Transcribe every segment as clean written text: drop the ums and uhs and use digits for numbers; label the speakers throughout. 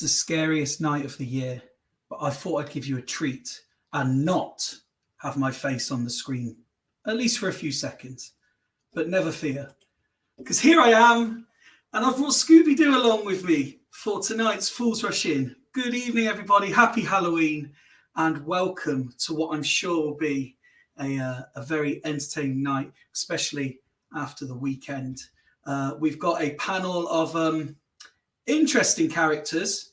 Speaker 1: It's the scariest night of the year, but I thought I'd give you a treat and not have my face on the screen, at least for a few seconds. But never fear, because here I am, and I've brought Scooby-Doo along with me for tonight's Fools Rush In. Good evening, everybody. Happy Halloween, and welcome to what I'm sure will be a very entertaining night, especially after the weekend. We've got a panel of interesting characters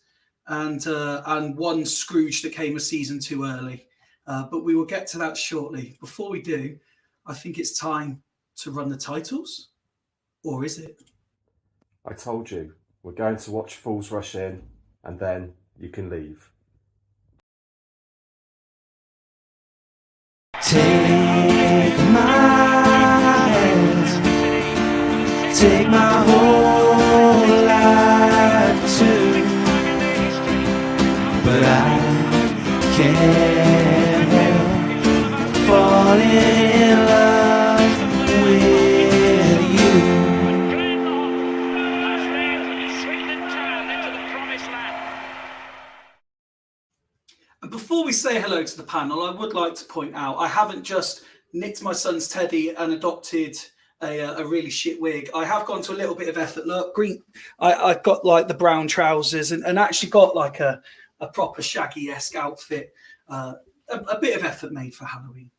Speaker 1: and one Scrooge that came a season too early. But we will get to that shortly. Before we do, I think it's time to run the titles. Or is it?
Speaker 2: I told you, we're going to watch Fools Rush In, and then you can leave.
Speaker 3: Take my hand, take my whole life too, but I can't help falling in love with you.
Speaker 1: And before we say hello to the panel, I would like to point out I haven't just nicked my son's teddy and adopted a really shit wig. I have gone to a little bit of effort. Look, green. I've got like the brown trousers and actually got like a proper Shaggy-esque outfit. A bit of effort made for Halloween.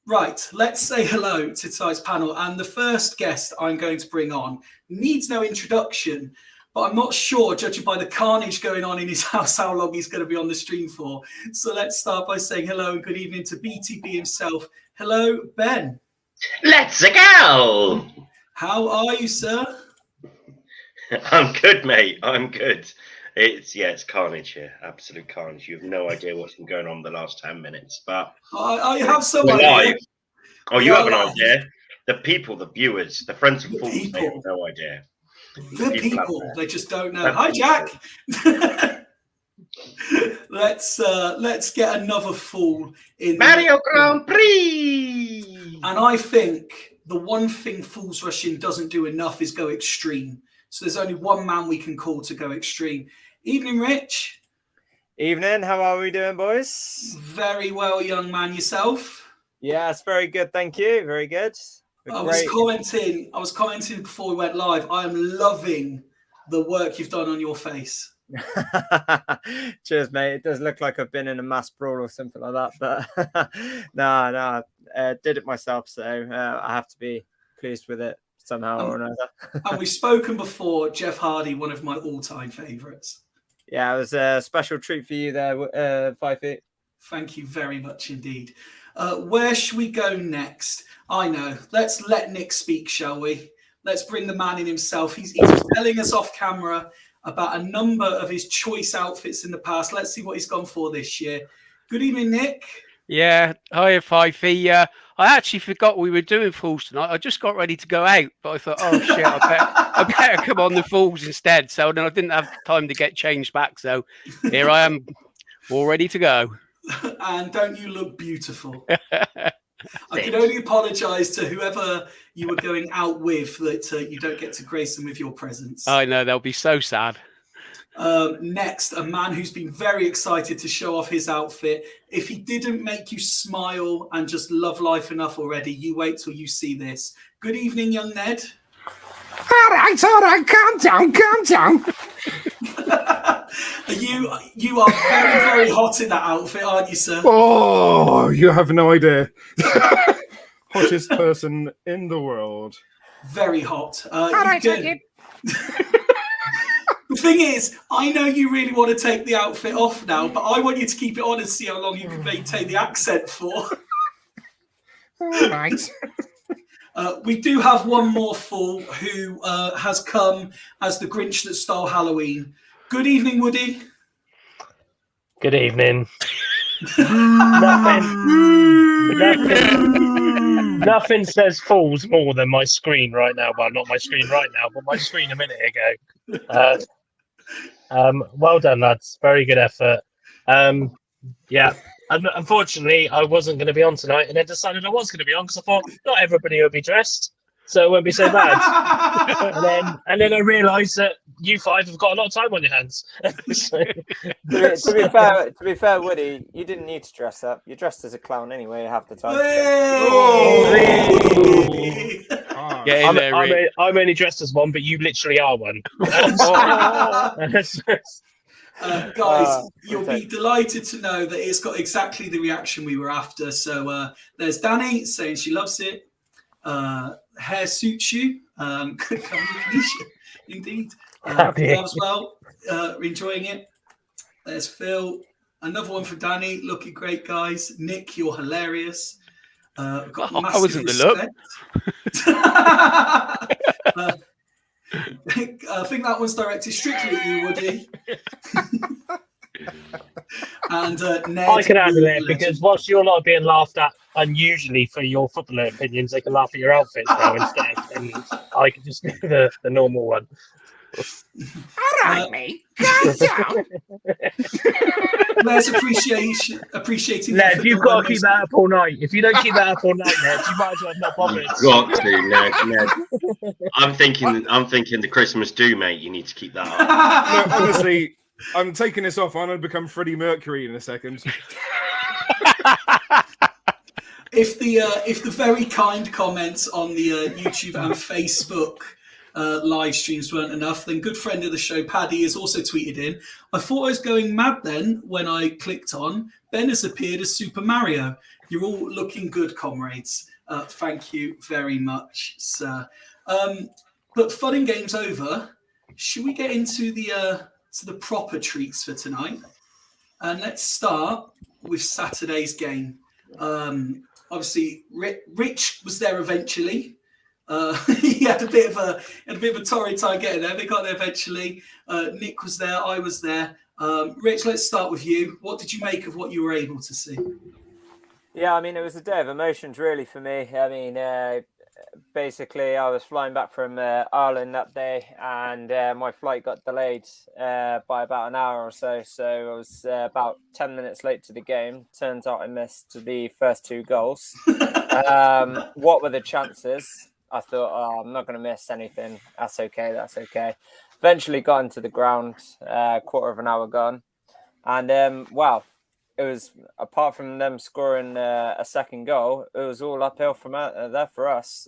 Speaker 1: Right, let's say hello to tonight's panel. And the first guest I'm going to bring on needs no introduction, but I'm not sure, judging by the carnage going on in his house, how long he's going to be on the stream for. So let's start by saying hello and good evening to BTB himself. Hello, Ben.
Speaker 4: Let's go.
Speaker 1: How are you, sir?
Speaker 4: I'm good, mate. I'm good. It's carnage here. Absolute carnage. You have no idea what's been going on the last 10 minutes. But
Speaker 1: I have some
Speaker 4: we're
Speaker 1: idea.
Speaker 4: live. Oh, you have an idea? The people, the viewers, the friends and fools, they have no idea.
Speaker 1: The people, they just don't know. Hi, Jack. Let's get another fool in
Speaker 4: Mario Grand Prix.
Speaker 1: And I think the one thing Fools Rush In doesn't do enough is go extreme. So there's only one man we can call to go extreme. Evening, Rich.
Speaker 5: Evening. How are we doing, boys?
Speaker 1: Very well, young man. Yourself?
Speaker 5: Yeah, it's very good. Thank you. Very good.
Speaker 1: I was commenting before we went live. I am loving the work you've done on your face.
Speaker 5: Cheers, mate. It does look like I've been in a mass brawl or something like that, but no, did it myself, so I have to be pleased with it somehow or another.
Speaker 1: And we've spoken before. Jeff Hardy, one of my all-time favourites.
Speaker 5: Yeah, it was a special treat for you there, FRI-ght.
Speaker 1: Thank you very much indeed. Where should we go next? I know. Let's let Nick speak, shall we? Let's bring the man in himself. He's telling us off camera about a number of his choice outfits in the past. Let's see what he's gone for this year. Good evening, Nick.
Speaker 6: Yeah, hi, FRI-ght. I actually forgot we were doing Fools tonight. I just got ready to go out, but I thought, oh shit, I better come on the Fools instead. So then I didn't have time to get changed back. So here I am, all ready to go.
Speaker 1: And don't you look beautiful? I can only apologise to whoever you were going out with that you don't get to grace them with your presence.
Speaker 6: I know, they'll be so sad.
Speaker 1: Next, a man who's been very excited to show off his outfit. If he didn't make you smile and just love life enough already, you wait till you see this. Good evening, young Ned.
Speaker 7: All right, calm down.
Speaker 1: You are very, very hot in that outfit, aren't you, sir?
Speaker 7: Oh, you have no idea. Hottest person in the world.
Speaker 1: Very hot.
Speaker 7: All right,
Speaker 1: The thing is, I know you really want to take the outfit off now, but I want you to keep it on and see how long you can maintain the accent for.
Speaker 7: All right.
Speaker 1: We do have one more fool who has come as the Grinch that stole Halloween. Good evening, Woody.
Speaker 8: Good evening. Nothing says fools more than my screen right now. Well, not my screen right now, but my screen a minute ago. Well done, lads. Very good effort. Yeah. Unfortunately, I wasn't going to be on tonight, and I decided I was going to be on because I thought not everybody would be dressed. so it won't be so bad. and then I realised that you five have got a lot of time on your hands. So-
Speaker 5: To be fair, Woody, you didn't need to dress up. You're dressed as a clown anyway half the time.
Speaker 1: Hey!
Speaker 6: Get in there, Rick.
Speaker 8: I'm only dressed as one, but you literally are one.
Speaker 1: Guys, you'll be delighted to know that it's got exactly the reaction we were after. So there's Danny saying she loves it. Hair suits you. Good combination, indeed. As well, enjoying it. There's Phil. Another one for Danny. Looking great, guys. Nick, you're hilarious. Got
Speaker 6: I wasn't the look.
Speaker 1: I think that one's directed strictly at you, Woody. And Ned,
Speaker 8: I can handle it because whilst you're not being laughed at unusually for your footballer opinions, they can laugh at your outfits now instead. And I can just do the normal one.
Speaker 3: All right, mate. Calm down.
Speaker 1: Let's appreciating.
Speaker 8: Ned, you've got to keep that up all night. If you don't keep that up all night, Ned, you might as well not bother.
Speaker 4: You've got to, Ned. I'm thinking the Christmas do, mate. You need to keep that up.
Speaker 7: No, honestly, I'm taking this off. I'm going to become Freddie Mercury in a second.
Speaker 1: If the very kind comments on the YouTube and Facebook live streams weren't enough, then good friend of the show, Paddy, has also tweeted in. I thought I was going mad then when I clicked on. Ben has appeared as Super Mario. You're all looking good, comrades. Thank you very much, sir. But fun and games over. Should we get into the proper treats for tonight? And let's start with Saturday's game. Obviously, Rich was there eventually. He had a bit of a torrid time getting there. They got there eventually. Nick was there. I was there. Rich, let's start with you. What did you make of what you were able to see?
Speaker 5: Yeah, I mean, it was a day of emotions, really, for me. I mean, basically, I was flying back from Ireland that day, and my flight got delayed by about an hour or so. So I was about 10 minutes late to the game. Turns out I missed the first 2 goals. What were the chances? I thought, I'm not going to miss anything. That's okay. Eventually got into the ground, quarter of an hour gone. And, wow, it was, apart from them scoring a second goal, it was all uphill from there for us.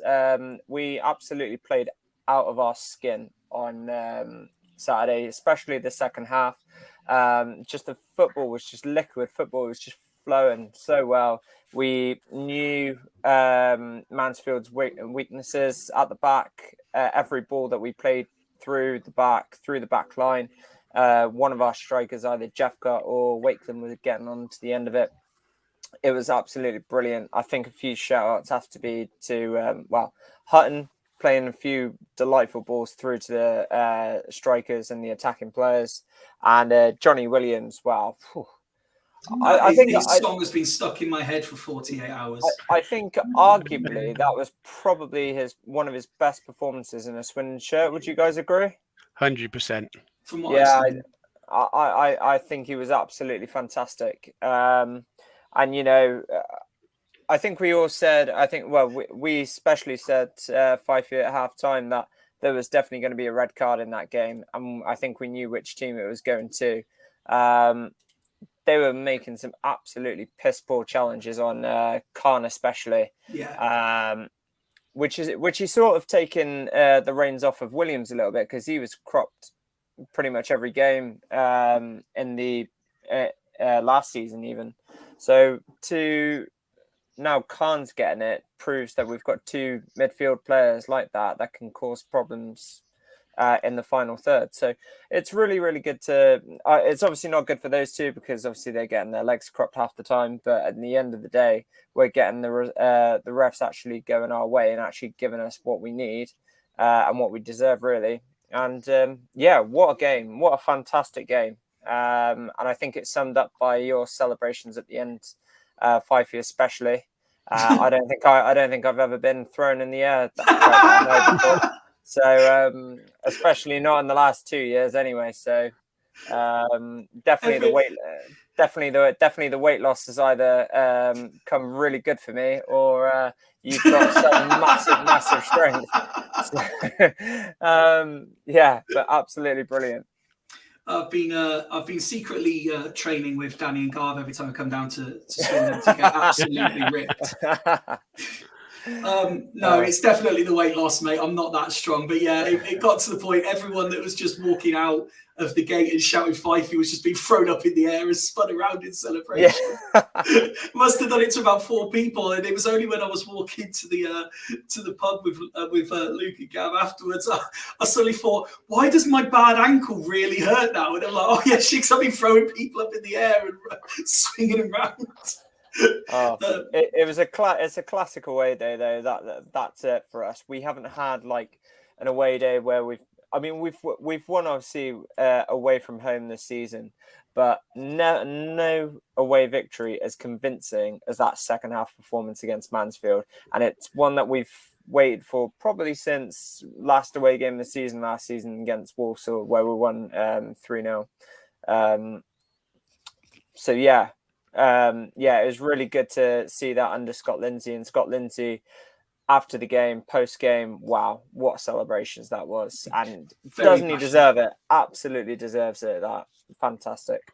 Speaker 5: We absolutely played out of our skin on Saturday, especially the second half. Just the football was just liquid. Football was just flowing so well. We knew Mansfield's weaknesses at the back. Every ball that we played through the back line, one of our strikers, either Jeffcott or Wakeland, was getting on to the end of it. It was absolutely brilliant. I think a few shout-outs have to be to, Hutton playing a few delightful balls through to the strikers and the attacking players. And Johnny Williams, wow.
Speaker 1: I think his song has been stuck in my head for 48 hours.
Speaker 5: I think arguably that was probably one of his best performances in a Swindon shirt. Would you guys agree?
Speaker 6: 100%.
Speaker 1: From what I've seen.
Speaker 5: I think he was absolutely fantastic. And you know, I think we all said, we especially said 5 feet at half time that there was definitely going to be a red card in that game, and I think we knew which team it was going to. They were making some absolutely piss poor challenges on Khan, especially.
Speaker 1: Yeah.
Speaker 5: Which is sort of taken the reins off of Williams a little bit, because he was cropped pretty much every game in the last season even. So to now Khan's getting it proves that we've got 2 midfield players like that can cause problems in the final third. So it's really, really good to... it's obviously not good for those 2 because obviously they're getting their legs cropped half the time. But at the end of the day, we're getting the refs actually going our way and actually giving us what we need and what we deserve, really. And what a game. What a fantastic game. And I think it's summed up by your celebrations at the end, Fifey especially. I don't think I've ever been thrown in the air before. So especially not in the last 2 years anyway. So Definitely the weight loss has either come really good for me, or you've got some massive strength. Yeah, but absolutely brilliant.
Speaker 1: I've been secretly training with Danny and Garv every time I come down to Swindon to get absolutely ripped. No, it's definitely the weight loss, mate. I'm not that strong, but yeah, it got to the point. Everyone that was just walking out of the gate and shouting Fifey was just being thrown up in the air and spun around in celebration. Yeah. Must have done it to about 4 people, and it was only when I was walking to the pub with Luke and Gav afterwards, I suddenly thought, why does my bad ankle really hurt now? And I'm like, oh yeah, because I've been throwing people up in the air and swinging around.
Speaker 5: It's a classic away day though. That's it for us. We haven't had like an away day where we've won obviously away from home this season, but no away victory as convincing as that second half performance against Mansfield, and it's one that we've waited for probably since last away game of the season last season against Walsall, where we won 3-0. So yeah. It was really good to see that under Scott Lindsay, and Scott Lindsay after the game, post game, wow, what celebrations that was. And doesn't he deserve it? Absolutely deserves it. That fantastic.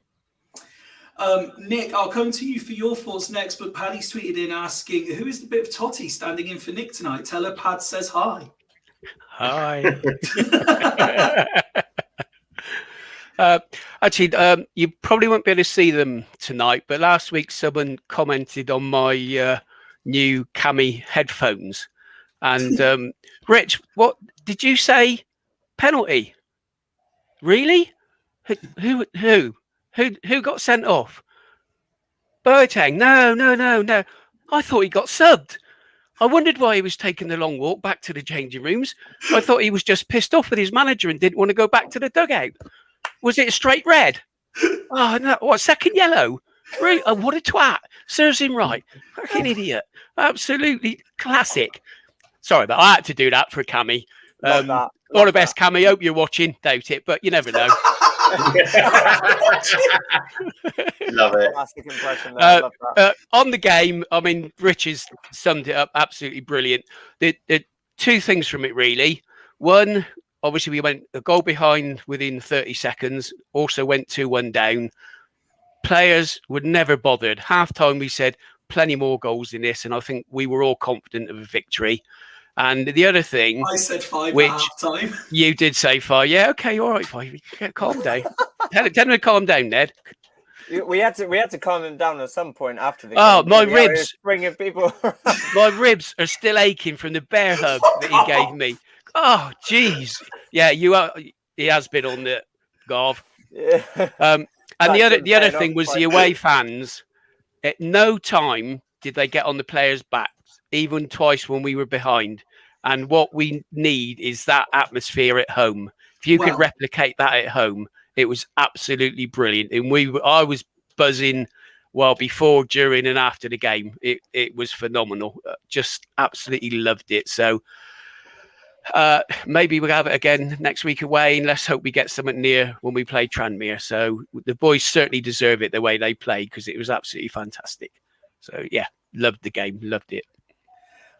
Speaker 1: Nick, I'll come to you for your thoughts next, but Paddy's tweeted in asking, who is the bit of Totty standing in for Nick tonight? Tell her Pad says hi.
Speaker 6: Hi. Actually, you probably won't be able to see them tonight, but last week someone commented on my new Cami headphones, and Rich, what did you say? Penalty? Really? Who got sent off? Boateng? No. I thought he got subbed. I wondered why he was taking the long walk back to the changing rooms. I thought he was just pissed off with his manager and didn't want to go back to the dugout. Was it a straight red? Oh, no. What, second yellow? Really? Oh, what a twat. Serves him right. Fucking idiot. Absolutely classic. Sorry, but I had to do that for Cammy. All the best, Cammy. Hope you're watching. Doubt it, but you never know.
Speaker 4: Love it.
Speaker 5: Classic impression there. Love that.
Speaker 6: On the game, I mean, Rich has summed it up absolutely brilliant. The 2 things from it, really. One, obviously, we went a goal behind within 30 seconds, also went 2-1 down. Players were never bothered. Half-time, we said plenty more goals in this, and I think we were all confident of a victory. And the other thing...
Speaker 1: I said 5
Speaker 6: which
Speaker 1: at half-time.
Speaker 6: You did say 5. Yeah, okay, all right, 5. Calm down. Tell him to calm down, Ned.
Speaker 5: We had to calm him down at some point after the
Speaker 6: game.
Speaker 5: My
Speaker 6: ribs.
Speaker 5: Bringing people...
Speaker 6: My ribs are still aching from the bear hug that he gave me. Oh, jeez. Yeah, he has been on the Garv. And the other thing was the away fans. At no time did they get on the players' backs, even twice when we were behind. And what we need is that atmosphere at home. If you could replicate that at home, it was absolutely brilliant. And I was buzzing before, during, and after the game. It was phenomenal. Just absolutely loved it. So maybe we'll have it again next week away, and let's hope we get something near when we play Tranmere. So the boys certainly deserve it the way they played, because it was absolutely fantastic. So yeah, loved the game, loved it.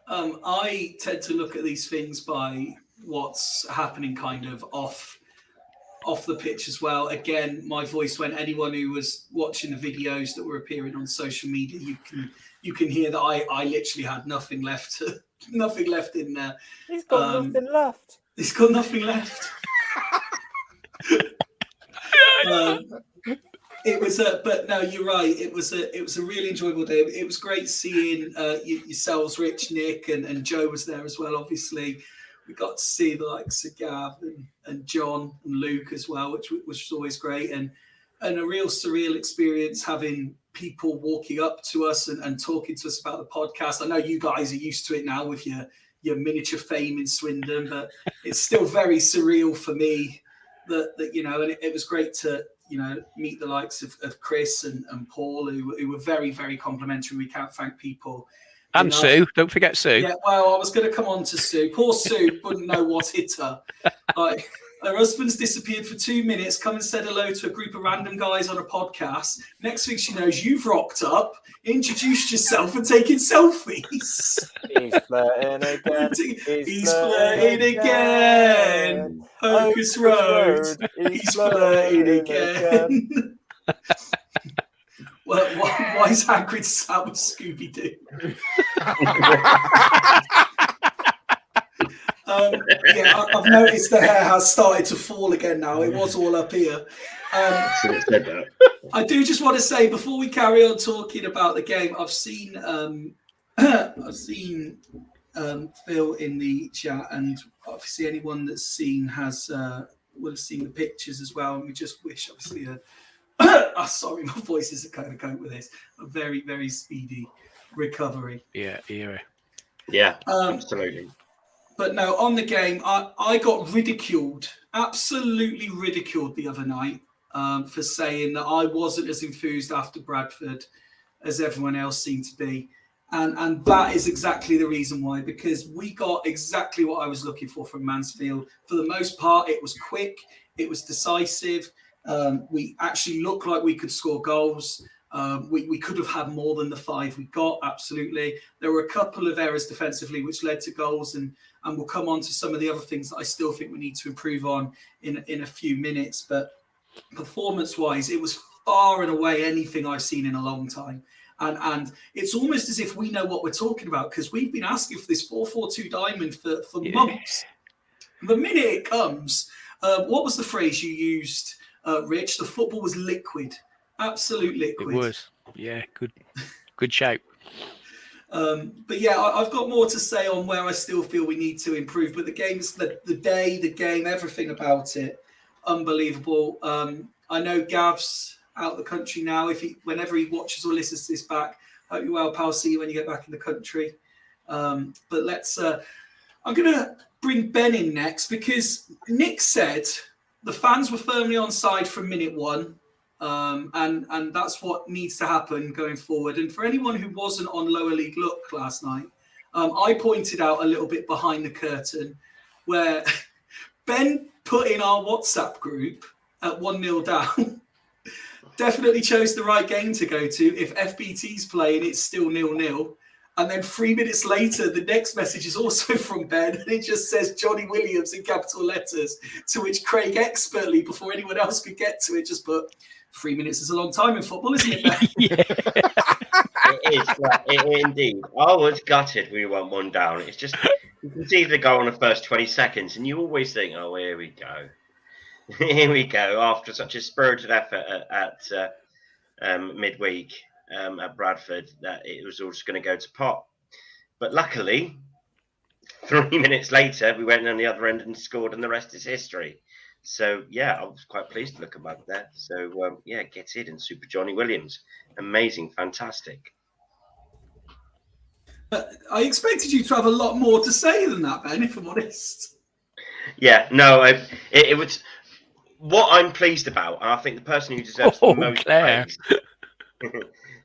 Speaker 1: I tend to look at these things by what's happening kind of off the pitch as well. Again, my voice went. Anyone who was watching the videos that were appearing on social media, you can hear that I literally had nothing left in there.
Speaker 5: He's got nothing left.
Speaker 1: He's got nothing left. It was but no, you're right. It was a really enjoyable day. It was great seeing yourselves, Rich, Nick, and Joe was there as well. Obviously, we got to see the likes of Gav and John and Luke as well, which was always great, and a real surreal experience having people walking up to us and talking to us about the podcast. I know you guys are used to it now with your miniature fame in Swindon, but it's still very surreal for me that and it was great to meet the likes of Chris and Paul, who were very, very complimentary. We can't thank people.
Speaker 6: And Sue, don't forget Sue.
Speaker 1: Yeah, well, I was going to come on to Sue. Poor Sue wouldn't know what hit her. Her husband's disappeared for 2 minutes, come and said hello to a group of random guys on a podcast. Next thing she knows, you've rocked up, introduced yourself and taken selfies.
Speaker 5: He's flirting again.
Speaker 1: He's flirting again. Hocus Road. He's flirting again. Well, why is Hagrid sat with Scooby-Doo? Yeah, I've noticed the hair has started to fall again now. It was all up here. I do just want to say before we carry on talking about the game, I've seen Phil in the chat, and obviously anyone that's seen will have seen the pictures as well. And we just wish, obviously, sorry, my voice is kind of going with this. A very, very speedy recovery.
Speaker 6: Yeah.
Speaker 4: Absolutely.
Speaker 1: But no, on the game, I got ridiculed, absolutely ridiculed the other night for saying that I wasn't as enthused after Bradford as everyone else seemed to be. And that is exactly the reason why, because we got exactly what I was looking for from Mansfield. For the most part, it was quick, it was decisive. We actually looked like we could score goals. We could have had more than the 5 we got, absolutely. There were a couple of errors defensively which led to goals, and we'll come on to some of the other things that I still think we need to improve on in a few minutes. But performance-wise, it was far and away anything I've seen in a long time. And it's almost as if we know what we're talking about, because we've been asking for this 4-4-2 diamond for months. The minute it comes, what was the phrase you used, Rich? The football was liquid. Absolute liquid.
Speaker 6: It was. Yeah, good shout.
Speaker 1: But yeah, I've got more to say on where I still feel we need to improve. But the game's the game, everything about it, unbelievable. I know Gav's out of the country now. Whenever he watches or listens to this back, hope you're well, pal. See you when you get back in the country. But let's. I'm gonna bring Ben in next, because Nick said the fans were firmly on side from minute 1. And that's what needs to happen going forward. And for anyone who wasn't on Lower League Look last night, I pointed out a little bit behind the curtain where Ben put in our WhatsApp group at 1-0 down. Definitely chose the right game to go to. If FBT's playing, it's still 0-0. And then 3 minutes later, the next message is also from Ben, and it just says Johnny Williams in capital letters, to which Craig expertly, before anyone else could get to it, just put 3 minutes is a long time in football, isn't it, Ben?
Speaker 4: It is, indeed. I was gutted we went 1 down. It's just, you can see the goal in the first 20 seconds, and you always think, oh, here we go. Here we go, after such a spirited effort at midweek. At Bradford, that it was all just going to go to pot. But luckily, 3 minutes later, we went on the other end and scored, and the rest is history. So, yeah, I was quite pleased to look about that. So, get in, Super Johnny Williams. Amazing, fantastic.
Speaker 1: I expected you to have a lot more to say than that, Ben, if I'm honest.
Speaker 4: Yeah, no, it was what I'm pleased about, and I think the person who deserves the most praise.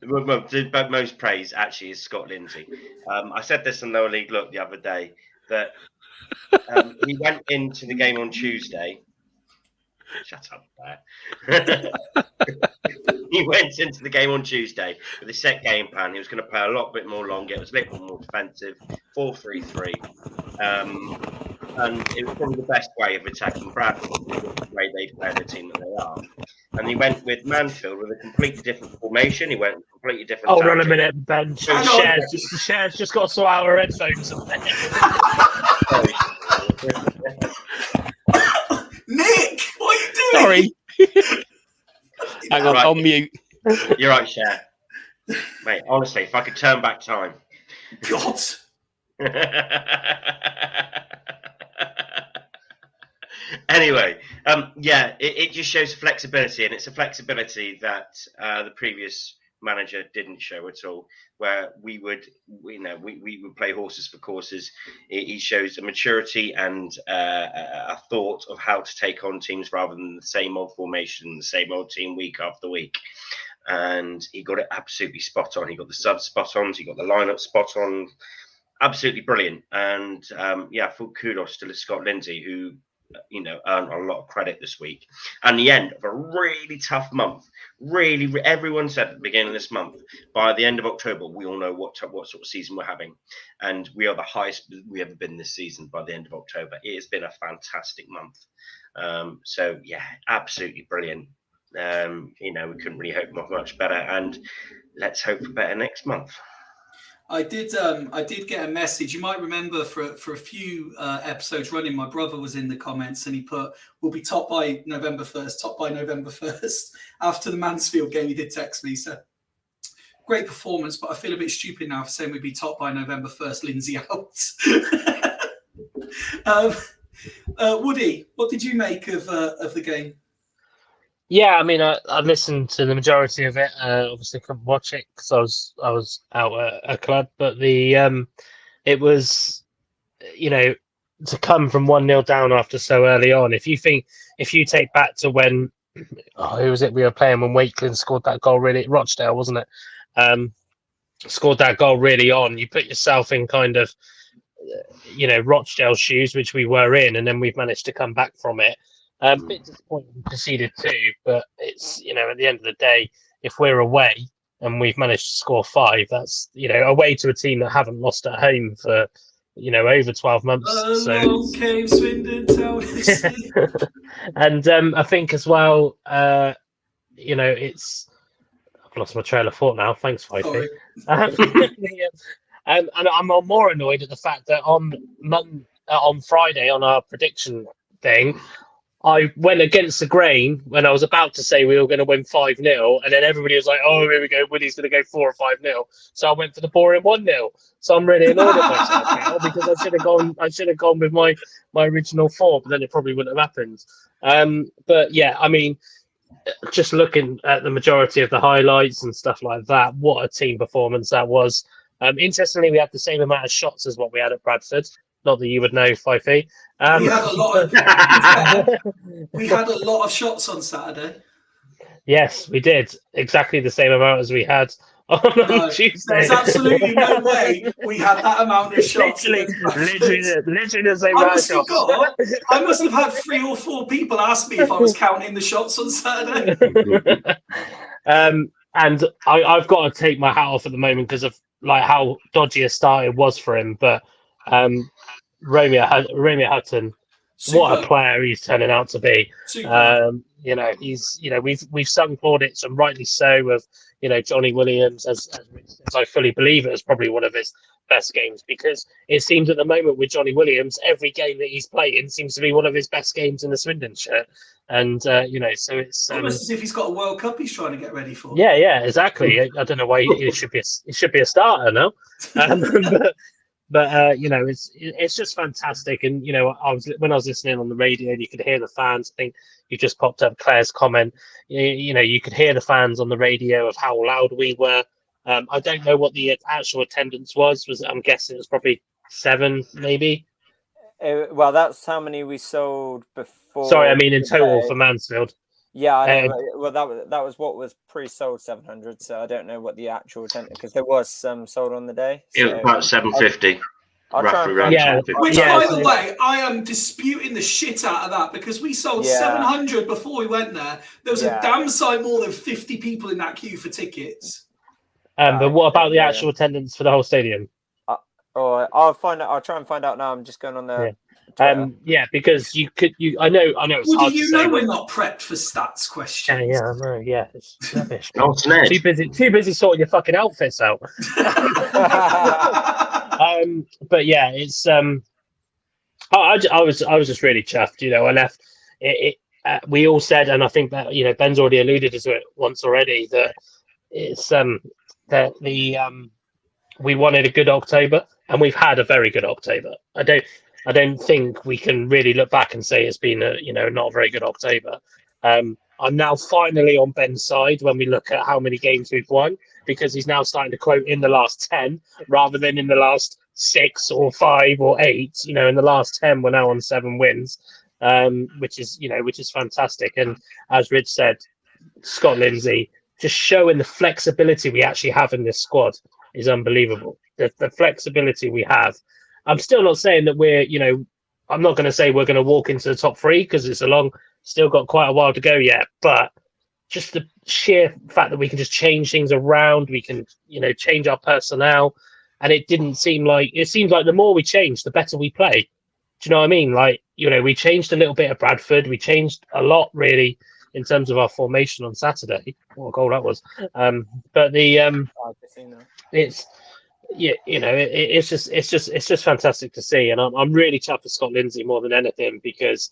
Speaker 4: The most praise actually is Scott Lindsay. I said this on Lower League Look the other day, that he went into the game on Tuesday. Shut up there. He went into the game on Tuesday with a set game plan. He was going to play a lot bit more longer. It was a little more defensive, 4-3-3. And it was probably the best way of attacking Bradford, the way they play the team that they are. And he went with Mansfield with a completely different formation. He went with a completely different.
Speaker 8: Hold on a minute, Ben. Cher's just got to sort out her headphones.
Speaker 1: Nick, what are you doing?
Speaker 6: Sorry. Hang on, on mute.
Speaker 4: You're right, Cher. Mate, honestly, if I could turn back time.
Speaker 1: God.
Speaker 4: Anyway, it just shows flexibility, and it's a flexibility that the previous manager didn't show at all, where we would play horses for courses. He shows a maturity and a thought of how to take on teams rather than the same old formation, the same old team week after week. And he got it absolutely spot on. He got the subs spot on. He got the lineup spot on. Absolutely brilliant. And full kudos to Scott Lindsay, who earned a lot of credit this week. And the end of a really tough month. Really, everyone said at the beginning of this month, by the end of October, we all know what sort of season we're having. And we are the highest we ever been this season by the end of October. It has been a fantastic month. So, yeah, absolutely brilliant. We couldn't really hope for much better. And let's hope for better next month.
Speaker 1: I did get a message. You might remember for a few episodes running, my brother was in the comments and he put, "We'll be top by November 1st, top by November 1st." After the Mansfield game, he did text me. So great performance, but I feel a bit stupid now for saying we'd be top by November 1st, Lindsay out. Woody, what did you make of the game?
Speaker 8: Yeah, I mean, I listened to the majority of it. Obviously, couldn't watch it because I was out at a club. But it was, to come from 1-0 down after so early on. If you take back to when, who was it we were playing when Wakeland scored that goal? Really, Rochdale, wasn't it? Scored that goal really on. You put yourself in kind of, Rochdale's shoes, which we were in, and then we've managed to come back from it. A bit disappointing we conceded too, but it's, at the end of the day, if we're away and we've managed to score 5, that's, away to a team that haven't lost at home for, over 12 months.
Speaker 1: So came Swindon Town.
Speaker 8: And I think as well, it's, I've lost my trail of thought now. Thanks, FRI-ght. And I'm more annoyed at the fact that on Friday on our prediction thing, I went against the grain when I was about to say we were going to win 5-0, and then everybody was like, "Oh, here we go, Woody's going to go 4 or 5-0." So I went for the boring 1-0. So I'm really annoyed at myself now because I should have gone with my original 4, but then it probably wouldn't have happened. But yeah, I mean, just looking at the majority of the highlights and stuff like that, what a team performance that was. Interestingly, we had the same amount of shots as what we had at Bradford. Not that you would know, FRI-ght.
Speaker 1: We had a lot of shots on Saturday.
Speaker 8: Yes, we did. Exactly the same amount as we had on Tuesday.
Speaker 1: There's absolutely no way we had that amount of shots.
Speaker 8: Literally the same amount of shots.
Speaker 1: I must have had 3 or 4 people ask me if I was counting the shots on Saturday.
Speaker 8: And I've got to take my hat off at the moment because of like how dodgy a start it was for him. But Romeo Hutton, what a player he's turning out to be. He's we've sung plaudits, and rightly so, of Johnny Williams as I fully believe it was probably one of his best games, because it seems at the moment with Johnny Williams, every game that he's playing seems to be one of his best games in the Swindon shirt. And so it's
Speaker 1: almost as if he's got a World Cup he's trying to get ready for.
Speaker 8: Yeah, exactly. I don't know why it should be a starter now. But it's just fantastic. And when I was listening on the radio, you could hear the fans. I think you just popped up Claire's comment. You could hear the fans on the radio of how loud we were. I don't know what the actual attendance was. I'm guessing it was probably 7, maybe.
Speaker 5: Well, that's how many we sold before.
Speaker 8: Sorry, I mean in total for Mansfield.
Speaker 5: Yeah, I know. Well, that was what was pre-sold 700. So I don't know what the actual attendance, because there was some sold on the day.
Speaker 4: It was about 750.
Speaker 5: I'll
Speaker 4: roughly
Speaker 5: try and
Speaker 4: around 750.
Speaker 1: Which, by the way, I am disputing the shit out of that, because we sold 700 before we went there. There was a damn sight more than 50 people in that queue for tickets.
Speaker 8: But what about the actual attendance for the whole stadium?
Speaker 5: I'll find out. I'll try and find out now. I'm just going on the.
Speaker 8: Because I know. It's
Speaker 1: Well,
Speaker 8: hard
Speaker 1: do you
Speaker 8: to
Speaker 1: know
Speaker 8: say,
Speaker 1: we're not prepped for stats questions?
Speaker 8: Yeah, I know. Yeah, it's rubbish.
Speaker 4: Ned.
Speaker 8: Too busy sorting your fucking outfits out. But yeah, it's I was just really chuffed. I left. We all said, and I think that Ben's already alluded to it once already, that it's that we wanted a good October, and we've had a very good October. I don't think we can really look back and say it's been not a very good October. I'm now finally on Ben's side when we look at how many games we've won, because he's now starting to quote in the last 10 rather than in the last 6 or 5 or 8. In the last 10 we're now on 7 wins, which is fantastic. And as Rich said, Scott Lindsay just showing the flexibility we actually have in this squad is unbelievable. The flexibility we have. I'm still not saying that we're I'm not going to say we're going to walk into the top 3 because it's still got quite a while to go yet. But just the sheer fact that we can just change things around, we can, change our personnel, and it seemed like the more we change, the better we play. Do you know what I mean? Like, we changed a little bit of Bradford, we changed a lot really in terms of our formation on Saturday. What a goal that was! But it's. Yeah, it's just fantastic to see, and I'm really chuffed for Scott Lindsay more than anything, because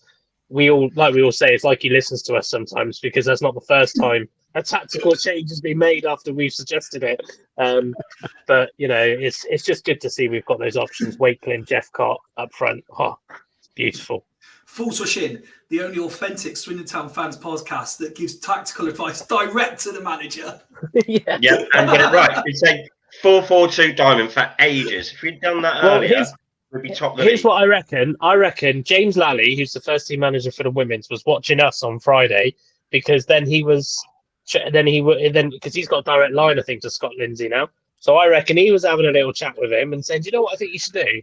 Speaker 8: we all say, it's like he listens to us sometimes, because that's not the first time a tactical change has been made after we've suggested it. But it's just good to see we've got those options. Wakeling, Jeffcott up front. Oh, it's beautiful.
Speaker 1: Fools Rush In, the only authentic Swindon Town fans podcast that gives tactical advice direct to the manager.
Speaker 8: Yeah,
Speaker 4: and get it right. We say 4-4-2 diamond for ages. If we'd done that earlier, we'd be top.
Speaker 8: Here's what I reckon. I reckon James Lally, who's the first team manager for the women's, was watching us on Friday, because then because he's got a direct line, I think, to Scott Lindsay now. So I reckon he was having a little chat with him and saying, "Do you know what I think you should do?"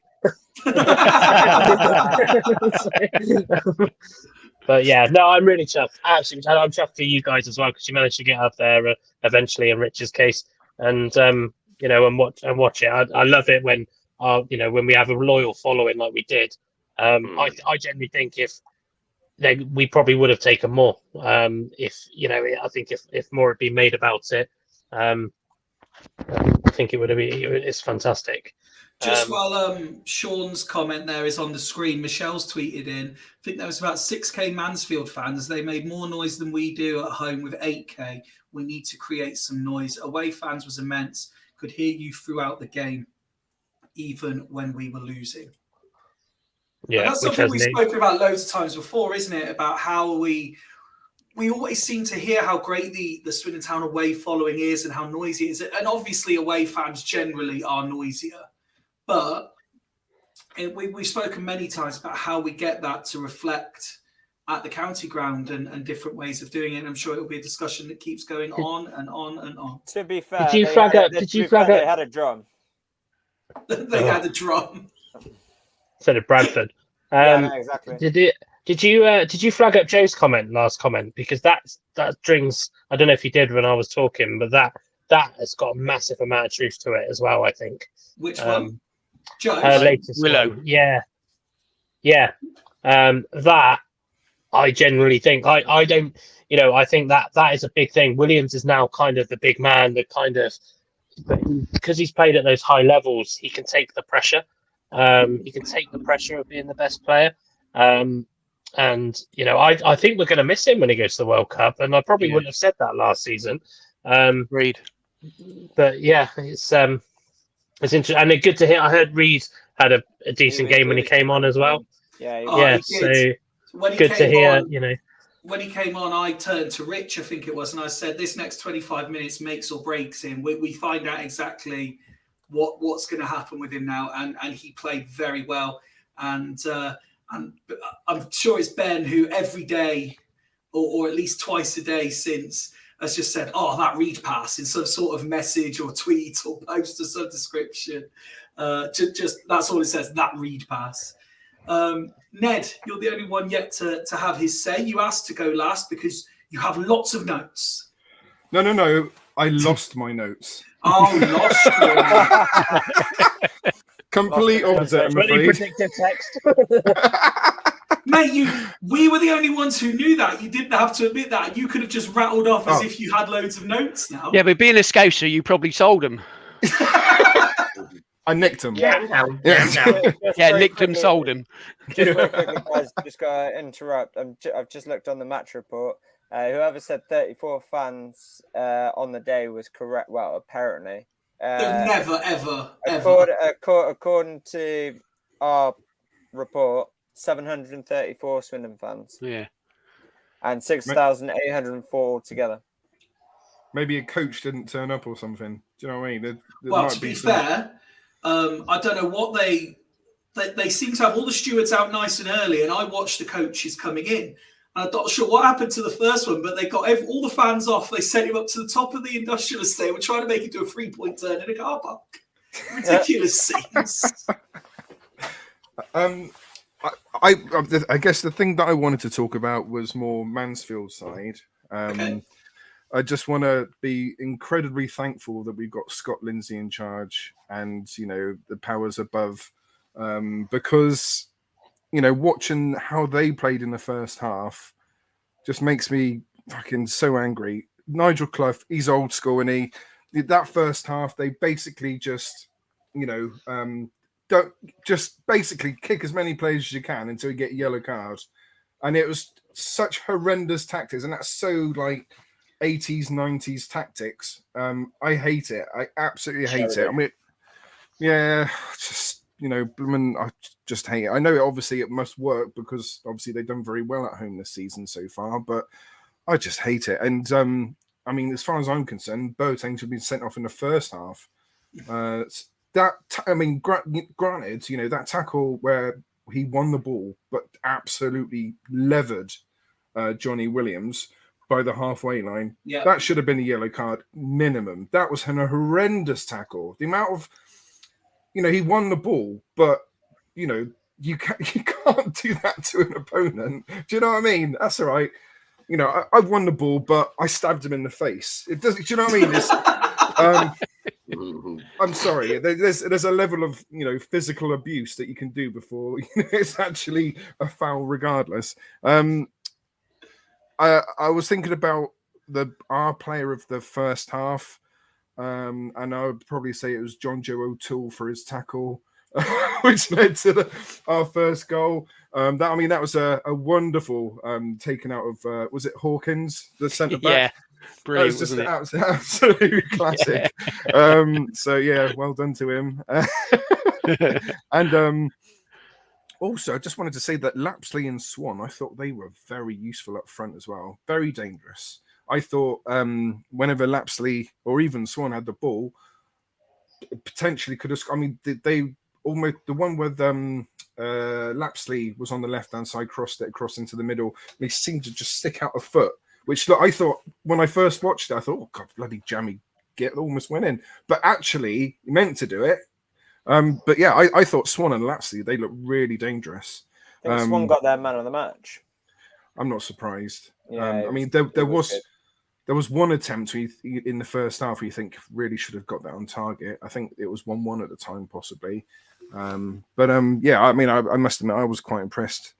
Speaker 8: But yeah, no, I'm really chuffed. Actually, I'm chuffed for you guys as well, because you managed to get up there eventually in Rich's case, and and watch it. I love it when when we have a loyal following like we did. I generally think we probably would have taken more. I think if more had been made about it, I think it would have been. It's fantastic.
Speaker 1: Just while Sean's comment there is on the screen, Michelle's tweeted in, I think there was about 6k Mansfield fans. They made more noise than we do at home with 8k. We need to create some noise. Away fans was immense. Could hear you throughout the game, even when we were losing.
Speaker 8: Yeah,
Speaker 1: and that's something we've spoken about loads of times before, isn't it? About how we always seem to hear how great the Swindon Town away following is and how noisy it is. And obviously away fans generally are noisier. But we've spoken many times about how we get that to reflect at the county ground and different ways of doing it. And I'm sure it'll be a discussion that keeps going on and on and on.
Speaker 5: To be fair,
Speaker 8: Did you flag up?
Speaker 5: They had a drum.
Speaker 1: They had a drum.
Speaker 8: Instead of Bradford.
Speaker 5: Yeah, exactly.
Speaker 8: Did you flag up Joe's last comment? Because that rings. I don't know if you did when I was talking, but that has got a massive amount of truth to it as well, I think.
Speaker 1: Which one? Joe's?
Speaker 8: Latest
Speaker 6: Willow.
Speaker 8: one. Yeah. That I generally think I don't. I think that is a big thing. Williams is now kind of the big man that because he's played at those high levels, he can take the pressure. He can take the pressure of being the best player. And I think we're going to miss him when he goes to the World Cup. And I probably wouldn't have said that last season.
Speaker 6: Reed.
Speaker 8: But yeah, it's interesting, and it's good to hear. I heard Reed had a decent game when he came on as well.
Speaker 5: Yeah.
Speaker 8: So good to hear.
Speaker 1: When he came on, I turned to Rich, I think it was, and I said, "This next 25 minutes makes or breaks him. We find out exactly what's going to happen with him now." And he played very well. And I'm sure it's Ben who every day, or at least twice a day since, has just said, "Oh, that Reed pass," in some sort of message or tweet or post or some description. Just that's all it says, that Reed pass. Ned, you're the only one yet to have his say. You asked to go last because you have lots of notes.
Speaker 7: No. I lost my notes.
Speaker 1: Oh, lost them.
Speaker 7: Complete opposite, I'm
Speaker 8: Really
Speaker 7: afraid.
Speaker 8: predictive text.
Speaker 1: Mate, we were the only ones who knew that. You didn't have to admit that. You could have just rattled off as if you had loads of notes now.
Speaker 6: Yeah, but being a scouser, you probably sold them.
Speaker 7: I nicked them.
Speaker 4: Yeah,
Speaker 6: Nicked them, sold them.
Speaker 5: Just real quickly, guys, just got to interrupt. I've just looked on the match report. Whoever said 34 fans on the day was correct. Well, apparently.
Speaker 1: Never, ever.
Speaker 5: According to our report, 734 Swindon fans.
Speaker 6: Yeah.
Speaker 5: And 6,804 altogether.
Speaker 7: Maybe a coach didn't turn up or something. Do you know what I mean? There
Speaker 1: Well,
Speaker 7: might
Speaker 1: to be
Speaker 7: some-
Speaker 1: fair, I don't know what they seem to have all the stewards out nice and early, and I watched the coaches coming in. I'm not sure what happened to the first one, but they got all the fans off. They sent him up to the top of the industrial estate. We're trying to make him do a 3-point turn in a car park. Ridiculous scenes.
Speaker 7: I guess the thing that I wanted to talk about was more Mansfield's side.
Speaker 1: Okay.
Speaker 7: I just want to be incredibly thankful that we've got Scott Lindsay in charge and, the powers above, because, watching how they played in the first half just makes me fucking so angry. Nigel Clough, he's old school, and that first half, they basically just, don't just basically kick as many players as you can until you get a yellow card. And it was such horrendous tactics, and that's so like 80s, 90s tactics. I hate it. I absolutely hate it. I mean, yeah, just, I just hate it. I know obviously it must work because obviously they've done very well at home this season so far, but I just hate it. And I mean, as far as I'm concerned, Boateng should have been sent off in the first half. Granted, that tackle where he won the ball, but absolutely levered Johnny Williams by the halfway line.
Speaker 1: Yeah.
Speaker 7: That should have been a yellow card minimum. That was a horrendous tackle. The amount of, he won the ball, but, you can't do that to an opponent. Do you know what I mean? That's all right. I won the ball, but I stabbed him in the face. It doesn't. Do you know what I mean? I'm sorry. There's a level of physical abuse that you can do before it's actually a foul, regardless. I was thinking about our player of the first half, and I would probably say it was John Joe O'Toole for his tackle, which led to our first goal. That was a wonderful taken out of was it Hawkins, the centre back?
Speaker 6: Yeah, brilliant.
Speaker 7: That was just absolutely classic. Yeah. So yeah, well done to him. And also, I just wanted to say that Lapsley and Swan, I thought they were very useful up front as well. Very dangerous. I thought whenever Lapsley or even Swan had the ball, potentially could have. I mean, they almost the one with Lapsley was on the left hand side, crossed it across into the middle. And he seemed to just stick out a foot, which I thought when I first watched it, I thought, oh god, bloody jammy, almost went in. But actually, he meant to do it. But yeah, I thought Swan and Lapsley, they looked really dangerous.
Speaker 5: I think Swan got their man of the match.
Speaker 7: I'm not surprised.
Speaker 5: Yeah,
Speaker 7: I mean, there was one attempt in the first half where you think really should have got that on target. I think it was 1-1 at the time, possibly. Yeah, I mean, I must admit, I was quite impressed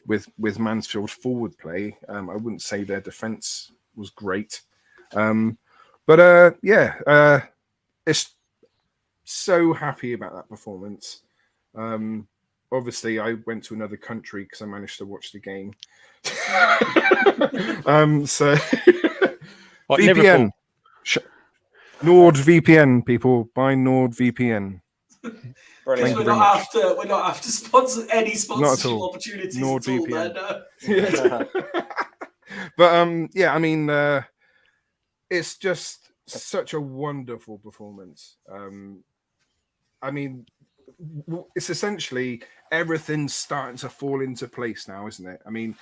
Speaker 7: with Mansfield's forward play. I wouldn't say their defence was great. It's so happy about that performance. Obviously, I went to another country because I managed to watch the game. So
Speaker 6: What,
Speaker 7: VPN, NordVPN, people, buy NordVPN.
Speaker 5: Brilliant.
Speaker 1: We're not after sponsor any sponsorship opportunities at all. There, no.
Speaker 7: Yeah. But yeah, I mean, it's just such a wonderful performance. I mean, it's essentially everything's starting to fall into place now, isn't it? I mean,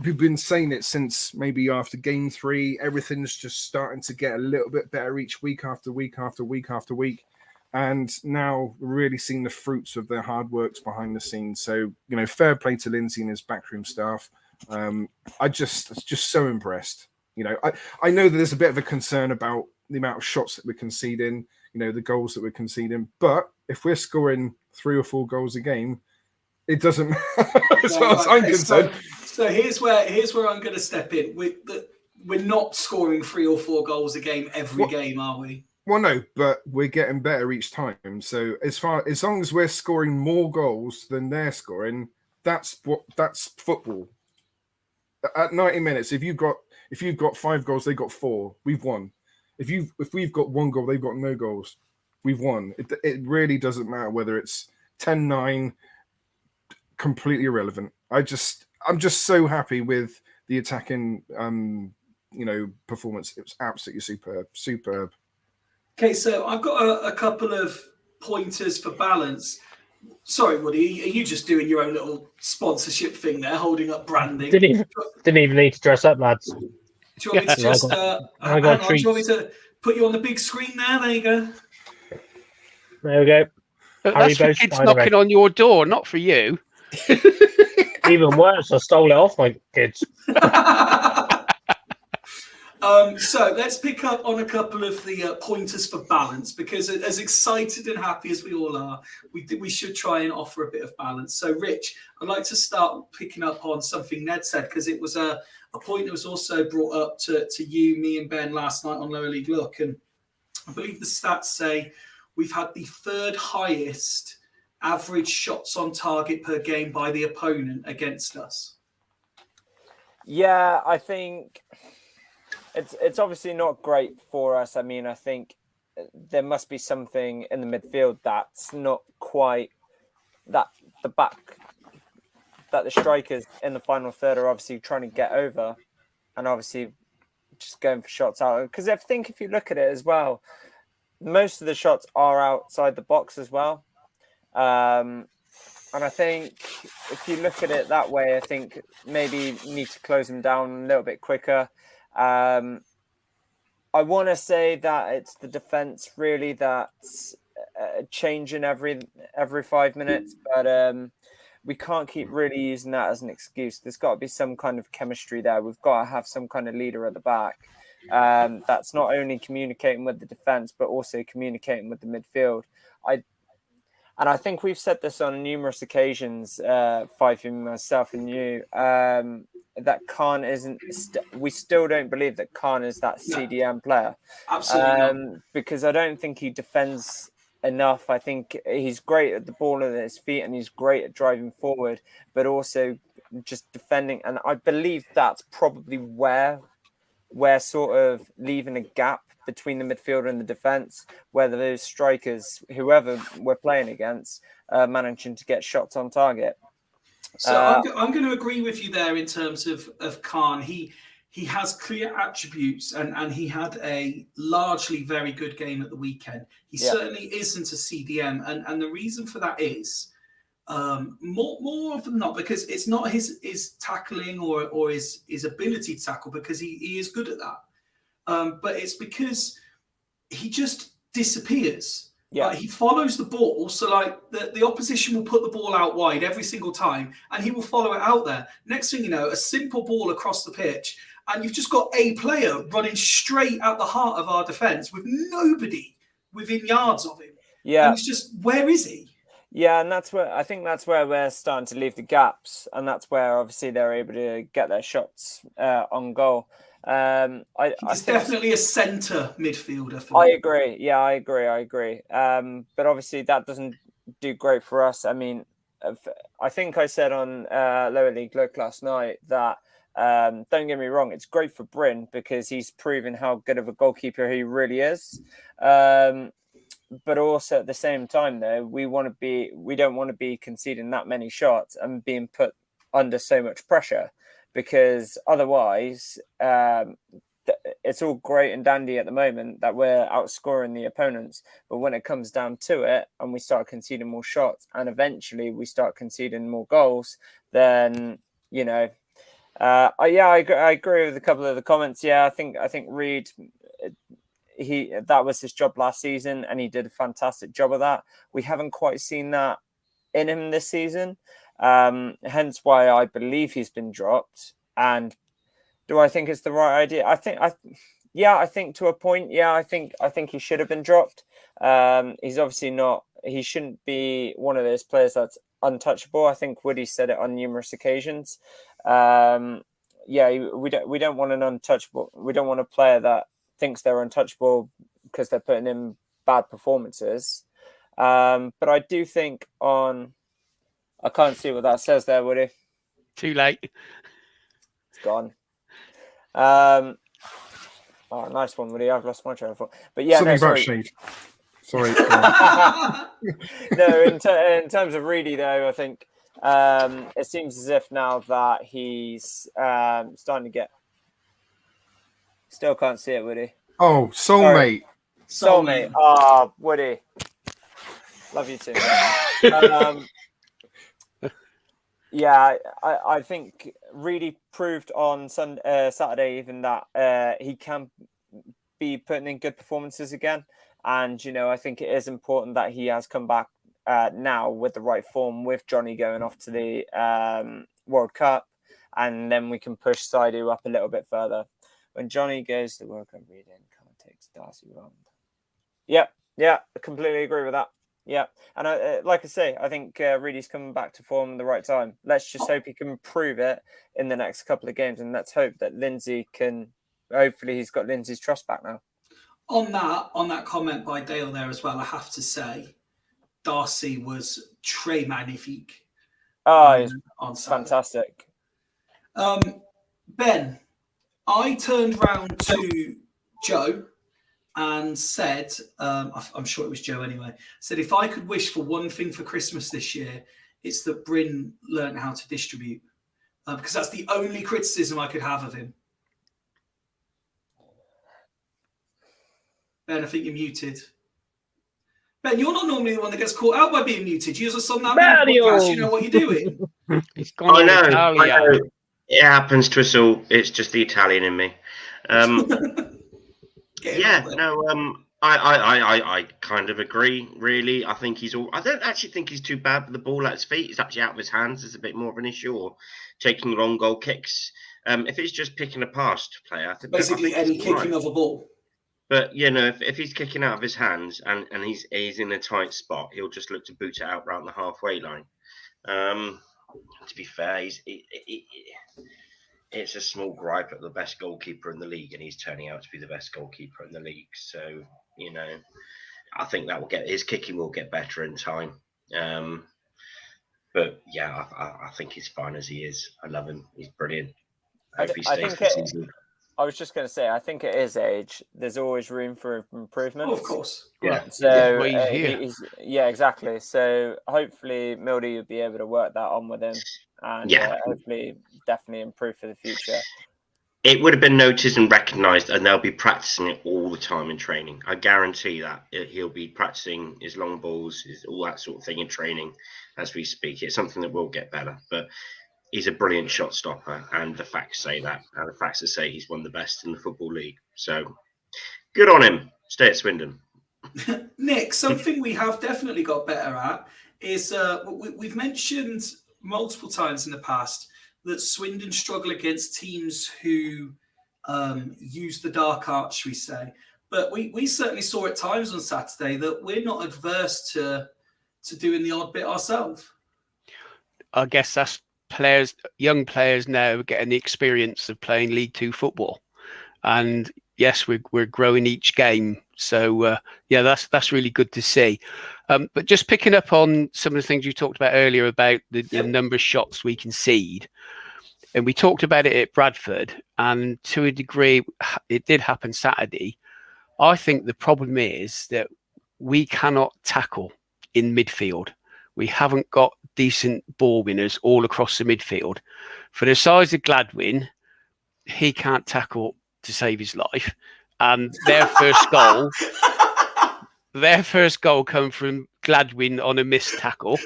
Speaker 7: we've been saying it since maybe after game 3. Everything's just starting to get a little bit better each week after week after week after week. And now we're really seeing the fruits of their hard works behind the scenes. So, fair play to Lindsay and his backroom staff. I just so impressed. I know that there's a bit of a concern about the amount of shots that we're conceding, the goals that we're conceding. But if we're scoring 3 or 4 goals a game, it doesn't matter as far as I'm concerned.
Speaker 1: So here's where I'm going to step in. We're not scoring 3 or 4 goals a game every game, are we?
Speaker 7: Well, no, but we're getting better each time. So as long as we're scoring more goals than they're scoring, that's football. At 90 minutes, if you've got 5 goals, they got 4. We've won. If we've got 1 goal, they've got no goals. We've won. It really doesn't matter whether it's 10-9. Completely irrelevant. I'm just so happy with the attacking performance. It was absolutely superb.
Speaker 1: Okay, so I've got a couple of pointers for balance. Sorry, Woody, are you just doing your own little sponsorship thing there, holding up branding?
Speaker 8: Didn't even need to dress up, lads.
Speaker 1: Do you want me to just
Speaker 8: I got
Speaker 1: do you want me to put you on the big screen there? There you go.
Speaker 8: There we go.
Speaker 6: But that's for kids knocking on your door, not for you.
Speaker 8: Even worse, I stole it off my kids.
Speaker 1: So let's pick up on a couple of the pointers for balance, because as excited and happy as we all are, we should try and offer a bit of balance. So Rich, I'd like to start picking up on something Ned said, because it was a point that was also brought up to you, me and Ben last night on Lower League Look. And I believe the stats say we've had the third highest average shots on target per game by the opponent against us.
Speaker 5: Yeah, I think it's obviously not great for us. I mean, I think there must be something in the midfield that's not quite that the strikers in the final third are obviously trying to get over and obviously just going for shots out. Because I think if you look at it as well, most of the shots are outside the box as well. And I think if you look at it that way, I think maybe you need to close them down a little bit quicker. I want to say that it's the defense really that's changing every 5 minutes, but we can't keep really using that as an excuse. There's got to be some kind of chemistry there. We've got to have some kind of leader at the back that's not only communicating with the defense but also communicating with the midfield. I think we've said this on numerous occasions, Fifey, myself and you, that Khan isn't... we still don't believe that Khan is that CDM player.
Speaker 1: Absolutely
Speaker 5: because I don't think he defends enough. I think he's great at the ball at his feet and he's great at driving forward, but also just defending. And I believe that's probably where we're sort of leaving a gap between the midfield and the defence, where those strikers, whoever we're playing against, managing to get shots on target.
Speaker 1: So I'm going to agree with you there in terms of Khan. He has clear attributes and he had a largely very good game at the weekend. He certainly isn't a CDM. And the reason for that is more often than not, because it's not his tackling or his ability to tackle, because he is good at that. But it's because he just disappears.
Speaker 5: Yeah,
Speaker 1: he follows the ball. So like the opposition will put the ball out wide every single time and he will follow it out there. Next thing you know, a simple ball across the pitch and you've just got a player running straight at the heart of our defence with nobody within yards of him.
Speaker 5: Yeah.
Speaker 1: And it's just, where is he?
Speaker 5: Yeah, and that's where we're starting to leave the gaps, and that's where obviously they're able to get their shots on goal.
Speaker 1: He's definitely a centre midfielder for
Speaker 5: me.
Speaker 1: I
Speaker 5: agree. Yeah, I agree. But obviously that doesn't do great for us. I mean, I think I said on Lower League Look last night that don't get me wrong, it's great for Bryn because he's proven how good of a goalkeeper he really is. But also at the same time, though, we don't want to be conceding that many shots and being put under so much pressure, because otherwise it's all great and dandy at the moment that we're outscoring the opponents. But when it comes down to it and we start conceding more shots and eventually we start conceding more goals, then, you know, I agree with a couple of the comments. Yeah, I think Reid, that was his job last season and he did a fantastic job of that. We haven't quite seen that in him this season. Hence why I believe he's been dropped. And do I think it's the right idea? I think to a point, I think he should have been dropped. He's obviously not, he shouldn't be one of those players that's untouchable. I think Woody said it on numerous occasions. We don't want an untouchable. We don't want a player that thinks they're untouchable because they're putting in bad performances. But I do think I can't see what that says there, Woody.
Speaker 6: Too late.
Speaker 5: It's gone. Oh, nice one, Woody. I've lost my train of thought. But yeah,
Speaker 7: something about Shade. Sorry.
Speaker 5: No, in terms of Reedy, though, I think it seems as if now that he's starting to get. Still can't see it, Woody.
Speaker 7: Oh, soulmate.
Speaker 5: Soulmate. Ah, Woody. Love you too. I think Reedy proved on Saturday even that he can be putting in good performances again. And, you know, I think it is important that he has come back now with the right form, with Johnny going off to the World Cup, and then we can push Saidu up a little bit further. When Johnny goes to the World Cup reading, kind of takes Darcy around. Yep, yeah, I completely agree with that. Yeah, and like I say, I think Reedy's coming back to form at the right time. Let's just hope he can prove it in the next couple of games, and let's hope that Lindsay can. Hopefully, he's got Lindsay's trust back now.
Speaker 1: On that comment by Dale there as well, I have to say, Darcy was très magnifique.
Speaker 5: Oh,
Speaker 1: on
Speaker 5: fantastic.
Speaker 1: Ben, I turned round to Joe and said, I'm sure it was Joe anyway, said if I could wish for one thing for Christmas this year, it's that Bryn learned how to distribute. Because that's the only criticism I could have of him. Ben, I think you're muted. Ben, you're not normally the one that gets caught out by being muted. You're just on that podcast. You know what you're doing.
Speaker 6: He's gone
Speaker 4: I know.
Speaker 6: Italian.
Speaker 4: It happens to us all. It's just the Italian in me. I kind of agree. Really, I think I don't actually think he's too bad with the ball at his feet. It's actually out of his hands. It's a bit more of an issue, or taking long goal kicks. If it's just picking a pass to player,
Speaker 1: basically any kicking of a ball.
Speaker 4: But if he's kicking out of his hands and he's in a tight spot, he'll just look to boot it out around the halfway line. To be fair, it's a small gripe at the best goalkeeper in the league, and he's turning out to be the best goalkeeper in the league. So I think that his kicking will get better in time. But yeah, I think he's fine as he is. I love him. He's brilliant. I hope he stays this season.
Speaker 5: I was just going to say, I think at his age, there's always room for improvement.
Speaker 1: Oh, of course.
Speaker 4: Yeah.
Speaker 5: So, yeah, exactly. So hopefully Mildy will be able to work that on with him and hopefully definitely improve for the future.
Speaker 4: It would have been noticed and recognised, and they'll be practicing it all the time in training. I guarantee that he'll be practicing his long balls, all that sort of thing in training as we speak. It's something that will get better, but he's a brilliant shot stopper, and the facts say that. And the facts say he's one of the best in the Football League. So good on him. Stay at Swindon.
Speaker 1: Nick, something we have definitely got better at is we've mentioned multiple times in the past that Swindon struggle against teams who use the dark arts, shall we say. But we certainly saw at times on Saturday that we're not adverse to doing the odd bit ourselves.
Speaker 6: I guess that's young players now getting the experience of playing League Two football, and yes, we're growing each game. So that's really good to see. But just picking up on some of the things you talked about earlier about the number of shots we concede, and we talked about it at Bradford, and to a degree, it did happen Saturday. I think the problem is that we cannot tackle in midfield. We haven't got decent ball winners all across the midfield. For the size of Gladwin, he can't tackle to save his life. And their first goal come from Gladwin on a missed tackle.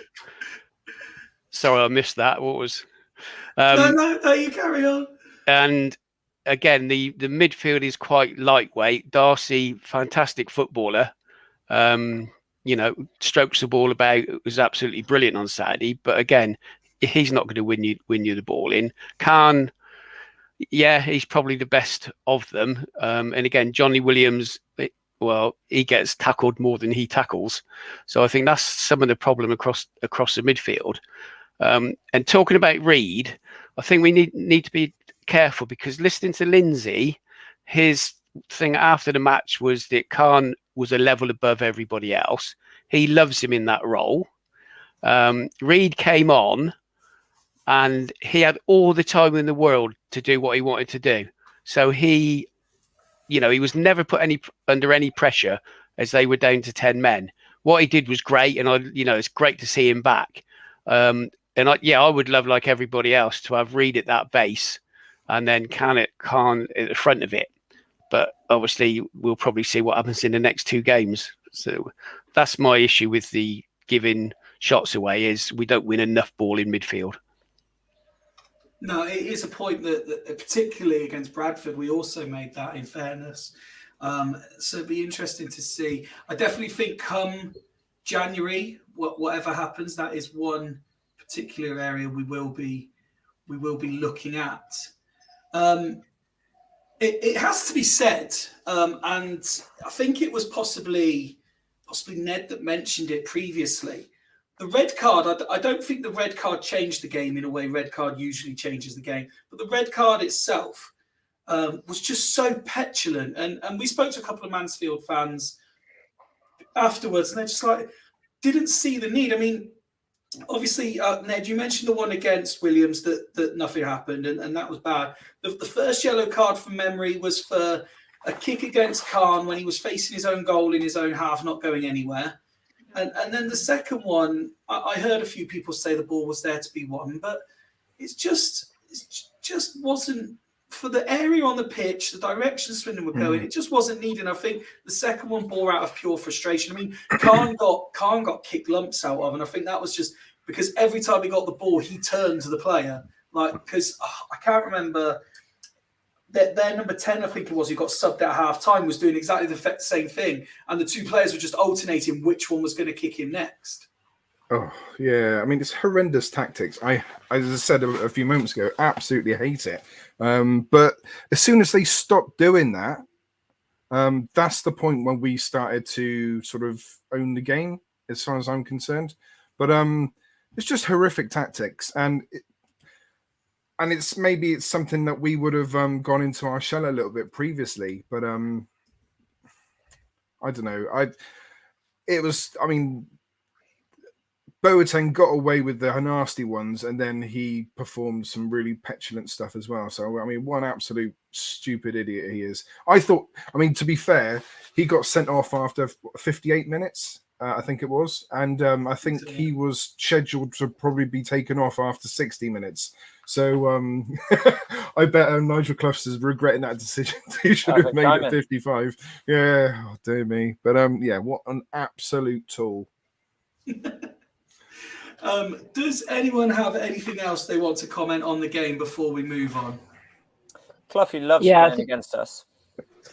Speaker 6: Sorry, I missed that. What was?
Speaker 1: No, you carry on.
Speaker 6: And again, the midfield is quite lightweight. Darcy, fantastic footballer. Strokes the ball about. It was absolutely brilliant on Saturday. But again, he's not going to win you the ball in. Khan, he's probably the best of them. And again, Johnny Williams, he gets tackled more than he tackles. So I think that's some of the problem across the midfield. And talking about Reid, I think we need to be careful, because listening to Lindsay, his thing after the match was that Khan was a level above everybody else. He loves him in that role. Reid came on and he had all the time in the world to do what he wanted to do. So he was never put under any pressure as they were down to 10 men. What he did was great, and it's great to see him back. I would love, like everybody else, to have Reid at that base and then Khan at the front of it. But obviously, we'll probably see what happens in the next two games. So that's my issue with the giving shots away, is we don't win enough ball in midfield.
Speaker 1: No, it is a point that particularly against Bradford, we also made that, in fairness. So it'd be interesting to see. I definitely think come January, whatever happens, that is one particular area we will be looking at. It has to be said, and I think it was possibly Ned that mentioned it previously. The red card, I don't think the red card changed the game in a way red card usually changes the game, but the red card itself was just so petulant. And we spoke to a couple of Mansfield fans afterwards, and they're just like, didn't see the need. I mean, obviously, Ned, you mentioned the one against Williams that nothing happened, and that was bad. The first yellow card from memory was for a kick against Khan when he was facing his own goal in his own half, not going anywhere. And then the second one, I heard a few people say the ball was there to be won, but it just wasn't, for the area on the pitch, the direction Swindon were going, it just wasn't needed. I think the second one bore out of pure frustration. I mean, Khan got kicked lumps out of, and I think that was just because every time he got the ball, he turned to the player. Like, because I can't remember, their number 10, I think it was, who got subbed at half time, was doing exactly the same thing. And the two players were just alternating which one was going to kick him next.
Speaker 7: Oh, yeah. I mean, it's horrendous tactics. As I said a few moments ago, absolutely hate it. But as soon as they stopped doing that, that's the point when we started to sort of own the game, as far as I'm concerned. But it's just horrific tactics. And it's something that we would have gone into our shell a little bit previously. But I don't know. Boateng got away with the nasty ones, and then he performed some really petulant stuff as well. So, I mean, one absolute stupid idiot he is. To be fair, he got sent off after 58 minutes, I think it was. And I think he was scheduled to probably be taken off after 60 minutes. So I bet Nigel Clough's is regretting that decision. He should have made it 55. Yeah, oh, dear me. But yeah, what an absolute tool.
Speaker 1: Does anyone have anything else they want to comment on the game before we move on?
Speaker 5: Cloughie loves playing against us.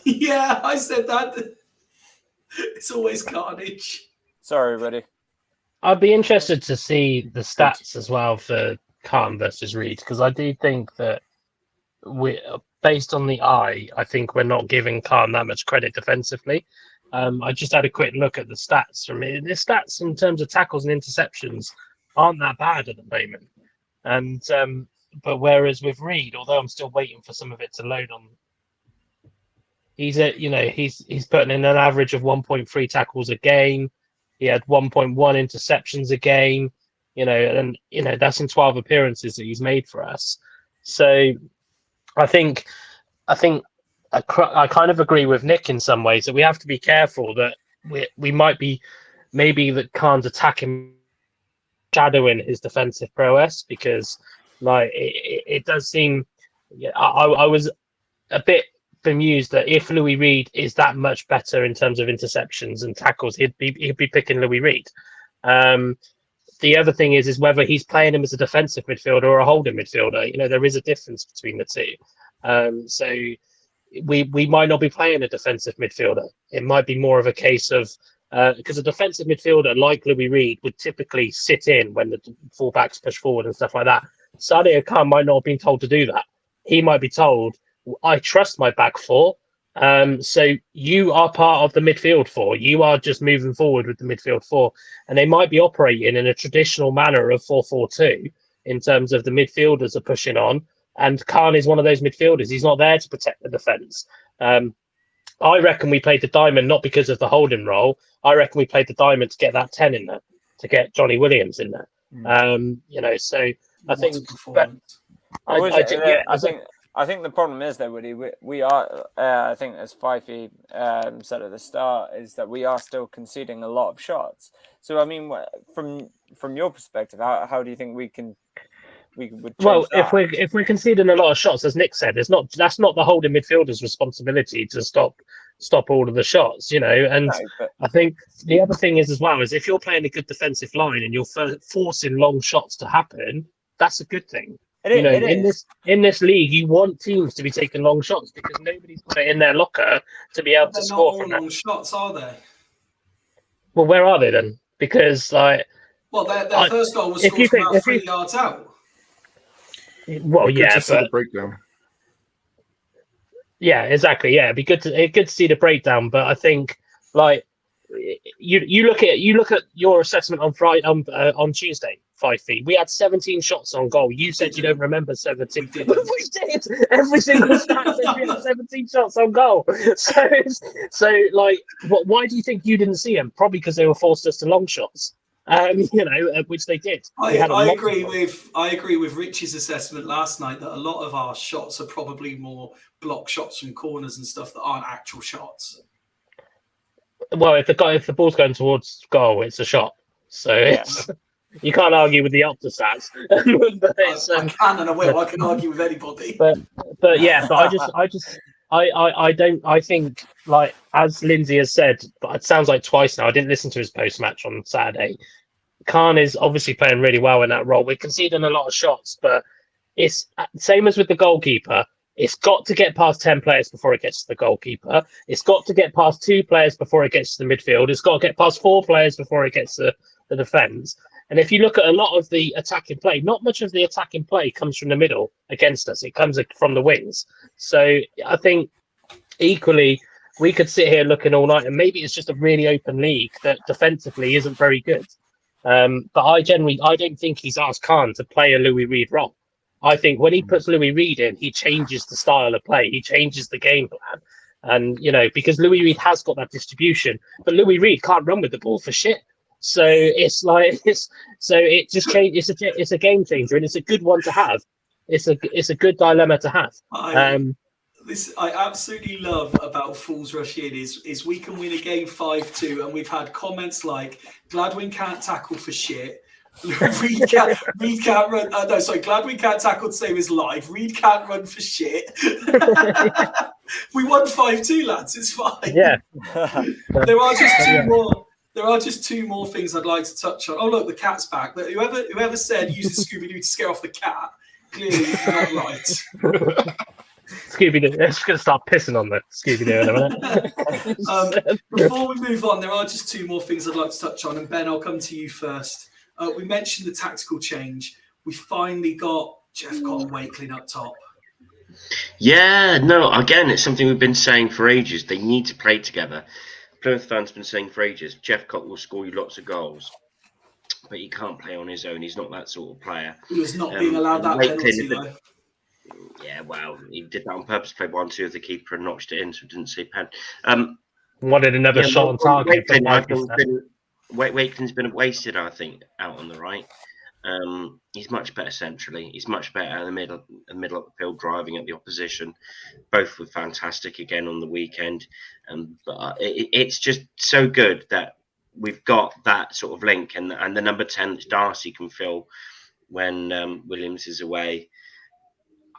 Speaker 1: Yeah, I said that. It's always carnage.
Speaker 5: Sorry, buddy.
Speaker 8: I'd be interested to see the stats as well for Khan versus Reed, because I do think that based on the eye, I think we're not giving Khan that much credit defensively. I just had a quick look at the stats. I mean, the stats in terms of tackles and interceptions aren't that bad at the moment. And but whereas with Reed, although I'm still waiting for some of it to load on, he's putting in an average of 1.3 tackles a game. He had 1.1 interceptions a game. And that's in 12 appearances that he's made for us. So I think I kind of agree with Nick in some ways that we have to be careful that we might be maybe that Khan's attacking shadowing his defensive prowess, because it does seem I was a bit bemused that if Louis Reed is that much better in terms of interceptions and tackles, he'd be picking Louis Reed. The other thing is whether he's playing him as a defensive midfielder or a holding midfielder. There is a difference between the two. So we might not be playing a defensive midfielder. It might be more of a case of because a defensive midfielder like Louis Reed would typically sit in when the fullbacks push forward and stuff like that. Sadio Khan might not have been told to do that. He might be told, I trust my back four. So you are part of the midfield four. You are just moving forward with the midfield four. And they might be operating in a traditional manner of 4-4-2 in terms of the midfielders are pushing on. And Khan is one of those midfielders. He's not there to protect the defence. I reckon we played the diamond not because of the holding role. I reckon we played the diamond to get that 10 in there, to get Johnny Williams in there. So I think.
Speaker 5: I think the problem is, though, Woody, we are. I think, as Fifey said at the start, is that we are still conceding a lot of shots. So, I mean, from your perspective, how do you think we would?
Speaker 8: Well,
Speaker 5: that?
Speaker 8: if we're conceding a lot of shots, as Nick said, that's not the holding midfielder's responsibility to stop all of the shots, And I think the other thing is as well is if you're playing a good defensive line and you're forcing long shots to happen, that's a good thing. In this league, you want teams to be taking long shots because nobody's got it in their locker to be able to score from that.
Speaker 1: Long shots, are they?
Speaker 8: Well, where are they then? because like,
Speaker 1: Well, their
Speaker 8: I-
Speaker 1: first goal was
Speaker 8: if you
Speaker 1: scored from
Speaker 8: think-
Speaker 1: about
Speaker 8: if
Speaker 1: 3
Speaker 8: you-
Speaker 1: yards out.
Speaker 8: well,
Speaker 7: Good
Speaker 8: yeah,
Speaker 7: to see
Speaker 8: but
Speaker 7: the breakdown.
Speaker 8: yeah, exactly. Yeah, it'd be good to see the breakdown. But I think like you look at your assessment on Friday on Tuesday, 5 feet. We had 17 shots on goal. You said you don't remember 17.
Speaker 1: We didn't.
Speaker 8: We did. Every single stat said we had 17 shots on goal. So like, why do you think you didn't see them? Probably because they were forced us to long shots. Which they did. We had a
Speaker 1: I
Speaker 8: lot
Speaker 1: agree
Speaker 8: of them.
Speaker 1: I agree with Rich's assessment last night that a lot of our shots are probably more block shots from corners and stuff that aren't actual shots.
Speaker 8: Well, if the ball's going towards goal, it's a shot. So it's, you can't argue with the Opta stats. But it's,
Speaker 1: I can and I will. I can argue with anybody.
Speaker 8: but I think, like, as Lindsay has said, but it sounds like twice now. I didn't listen to his post match on Saturday. Khan is obviously playing really well in that role. We're conceding a lot of shots, but it's same as with the goalkeeper. It's got to get past 10 players before it gets to the goalkeeper. It's got to get past 2 players before it gets to the midfield. It's got to get past 4 players before it gets to the defence. And if you look at a lot of the attacking play, not much of the attacking play comes from the middle against us. It comes from the wings. So I think equally, we could sit here looking all night, and maybe it's just a really open league that defensively isn't very good. But I don't think he's asked Khan to play a Louis Reed role. I think when he puts Louis Reed in, he changes the style of play. He changes the game plan. And, because Louis Reed has got that distribution, but Louis Reed can't run with the ball for shit. So it's like, it just changes. It's a game changer, and it's a good one to have. It's a good dilemma to have.
Speaker 1: This I absolutely love about Fools Rush In is we can win a game 5-2, and we've had comments like Gladwin can't tackle for shit. Reed can't run. Gladwin can't tackle to save his life. Reed can't run for shit. We won 5-2, lads. It's fine.
Speaker 8: Yeah.
Speaker 1: There are just 2 more. There are just 2 more things I'd like to touch on. Oh, look, the cat's back. But whoever said use a Scooby-Doo to scare off the cat, clearly not right.
Speaker 8: Scooby-Doo. I'm just going to start pissing on the Scooby-Doo in a minute.
Speaker 1: Before we move on, there are just 2 more things I'd like to touch on. And Ben, I'll come to you first. We mentioned the tactical change. We finally got Jephcott and Wakeling up top.
Speaker 4: Yeah, no, again, it's something we've been saying for ages. They need to play together. Plymouth fans have been saying for ages, Jephcott will score you lots of goals, but he can't play on his own. He's not that sort of player.
Speaker 1: He was not being allowed that penalty, though.
Speaker 4: Yeah, well, he did that on purpose. Played 1-2 of the keeper and notched it in, so didn't see pen.
Speaker 8: Wanted another shot on target.
Speaker 4: Wakeling's been wasted, I think, out on the right. He's much better centrally. He's much better in the middle of the field, driving at the opposition. Both were fantastic again on the weekend. But it's just so good that we've got that sort of link, and the number 10 that Darcy can fill when Williams is away.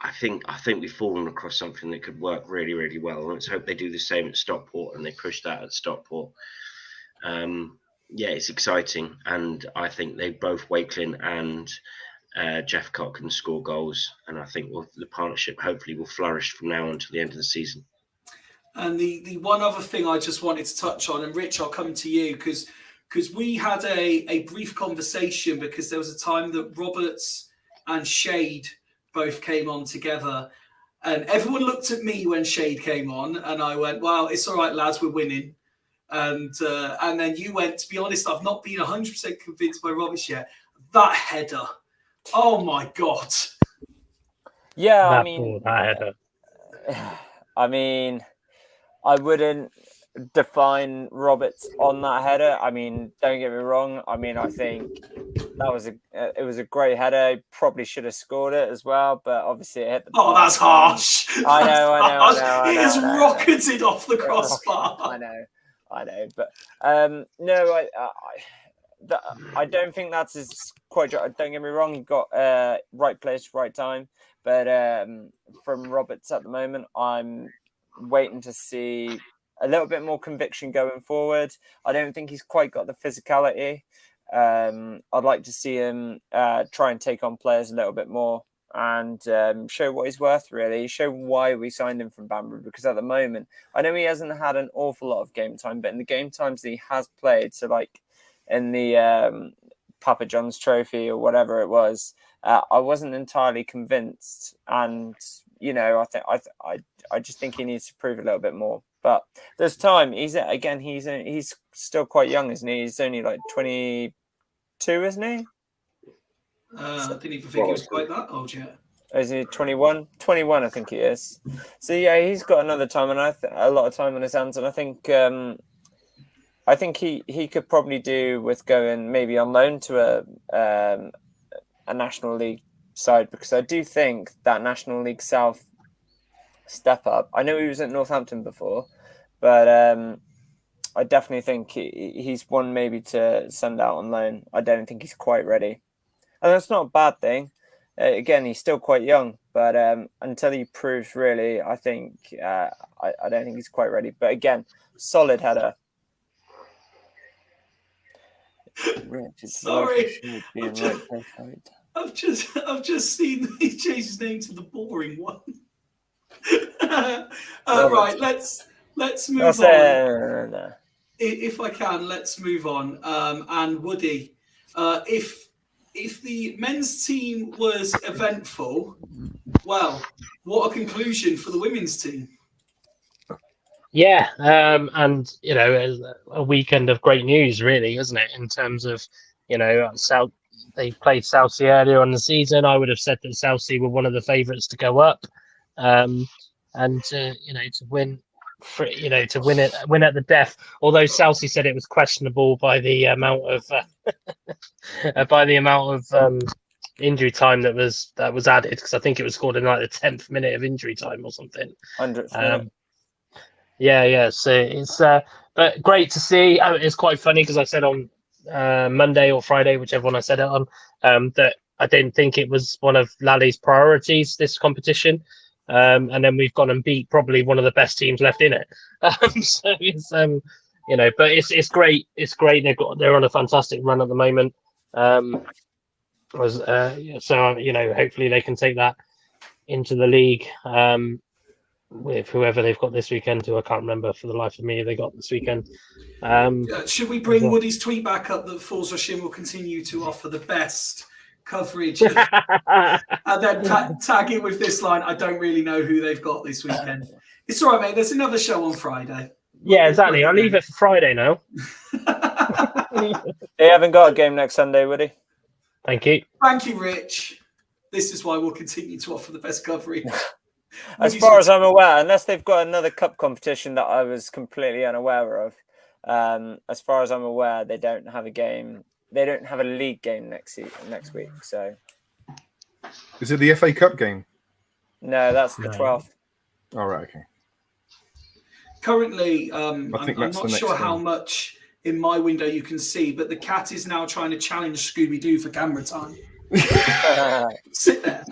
Speaker 4: I think we've fallen across something that could work really, really well. Let's hope they do the same at Stockport, and they push that at Stockport. Yeah, it's exciting, and I think they both, Wakeling and Jephcott, can score goals, and I think the partnership hopefully will flourish from now until the end of the season.
Speaker 1: And the one other thing I just wanted to touch on, and Rich, I'll come to you because we had a brief conversation because there was a time that Roberts and Shade both came on together, and everyone looked at me when Shade came on, and I went, "Well, it's all right, lads, we're winning." And then you went, "To be honest, I've not been 100% convinced by Roberts yet." That header, oh my god!
Speaker 5: Yeah,
Speaker 8: that
Speaker 5: header. I wouldn't define Roberts on that header. Don't get me wrong. I think that was a great header. He probably should have scored it as well, but obviously it hit the bar.
Speaker 1: Oh, that's harsh.
Speaker 5: I know.
Speaker 1: It has rocketed off the crossbar.
Speaker 5: I know. But no, I don't think that's as quite. Don't get me wrong. You've got right place, right time. But from Roberts at the moment, I'm waiting to see a little bit more conviction going forward. I don't think he's quite got the physicality. I'd like to see him try and take on players a little bit more and show what he's worth, really. Show why we signed him from Banbury, because at the moment, I know he hasn't had an awful lot of game time, but in the game times that he has played, so like in the Papa John's Trophy or whatever it was. I wasn't entirely convinced, and I just think he needs to prove a little bit more. But there's time. He's still quite young, isn't he? He's only like 22, isn't he?
Speaker 1: I didn't even think he was quite that old yet.
Speaker 5: Is he 21? 21, I think he is. So yeah, he's got another time, and a lot of time on his hands. And I think he could probably do with going maybe on loan to a National League side, because I do think that National League South step up. I know he was at Northampton before, but I definitely think he's one maybe to send out on loan. I don't think he's quite ready, and that's not a bad thing. Again, he's still quite young, but until he proves really, I think I don't think he's quite ready. But again, solid header.
Speaker 1: Sorry, I've just seen he changed his name to the boring one. Right, let's move on.
Speaker 5: No.
Speaker 1: If I can, let's move on. And Woody, if the men's team was eventful, well, what a conclusion for the women's team.
Speaker 8: Yeah, and a weekend of great news, really, isn't it? In terms of, they played Southsea earlier on the season. I would have said that Southsea were one of the favourites to go up, and to win, win at the death. Although Southsea said it was questionable by the amount of injury time that was added, because I think it was scored in like the 10th minute of injury time or something.
Speaker 5: 100th minute.
Speaker 8: Yeah. So it's but great to see. It's quite funny because I said on Monday or Friday, whichever one I said it on, that I didn't think it was one of Lally's priorities, this competition. And then we've gone and beat probably one of the best teams left in it. So it's but it's great. It's great. They're on a fantastic run at the moment. So hopefully they can take that into the league. With whoever they've got this weekend, who I can't remember for the life of me, they got this weekend.
Speaker 1: Should we bring Woody's tweet back up that Fools Rush In will continue to offer the best coverage and then tag it with this line? I don't really know who they've got this weekend. It's all right, mate. There's another show on Friday.
Speaker 8: Yeah, exactly. I'll leave it for Friday now.
Speaker 5: They haven't got a game next Sunday, Woody.
Speaker 8: Thank you.
Speaker 1: Thank you, Rich. This is why we'll continue to offer the best coverage.
Speaker 5: As far as I'm aware, unless they've got another cup competition that I was completely unaware of, as far as I'm aware, they don't have a game. They don't have a league game next week. So,
Speaker 7: is it the FA Cup game?
Speaker 5: No, that's the 12th.
Speaker 7: All right, okay.
Speaker 1: Currently, I'm
Speaker 7: that's
Speaker 1: not sure how much in my window you can see, but the cat is now trying to challenge Scooby-Doo for camera time. Sit there.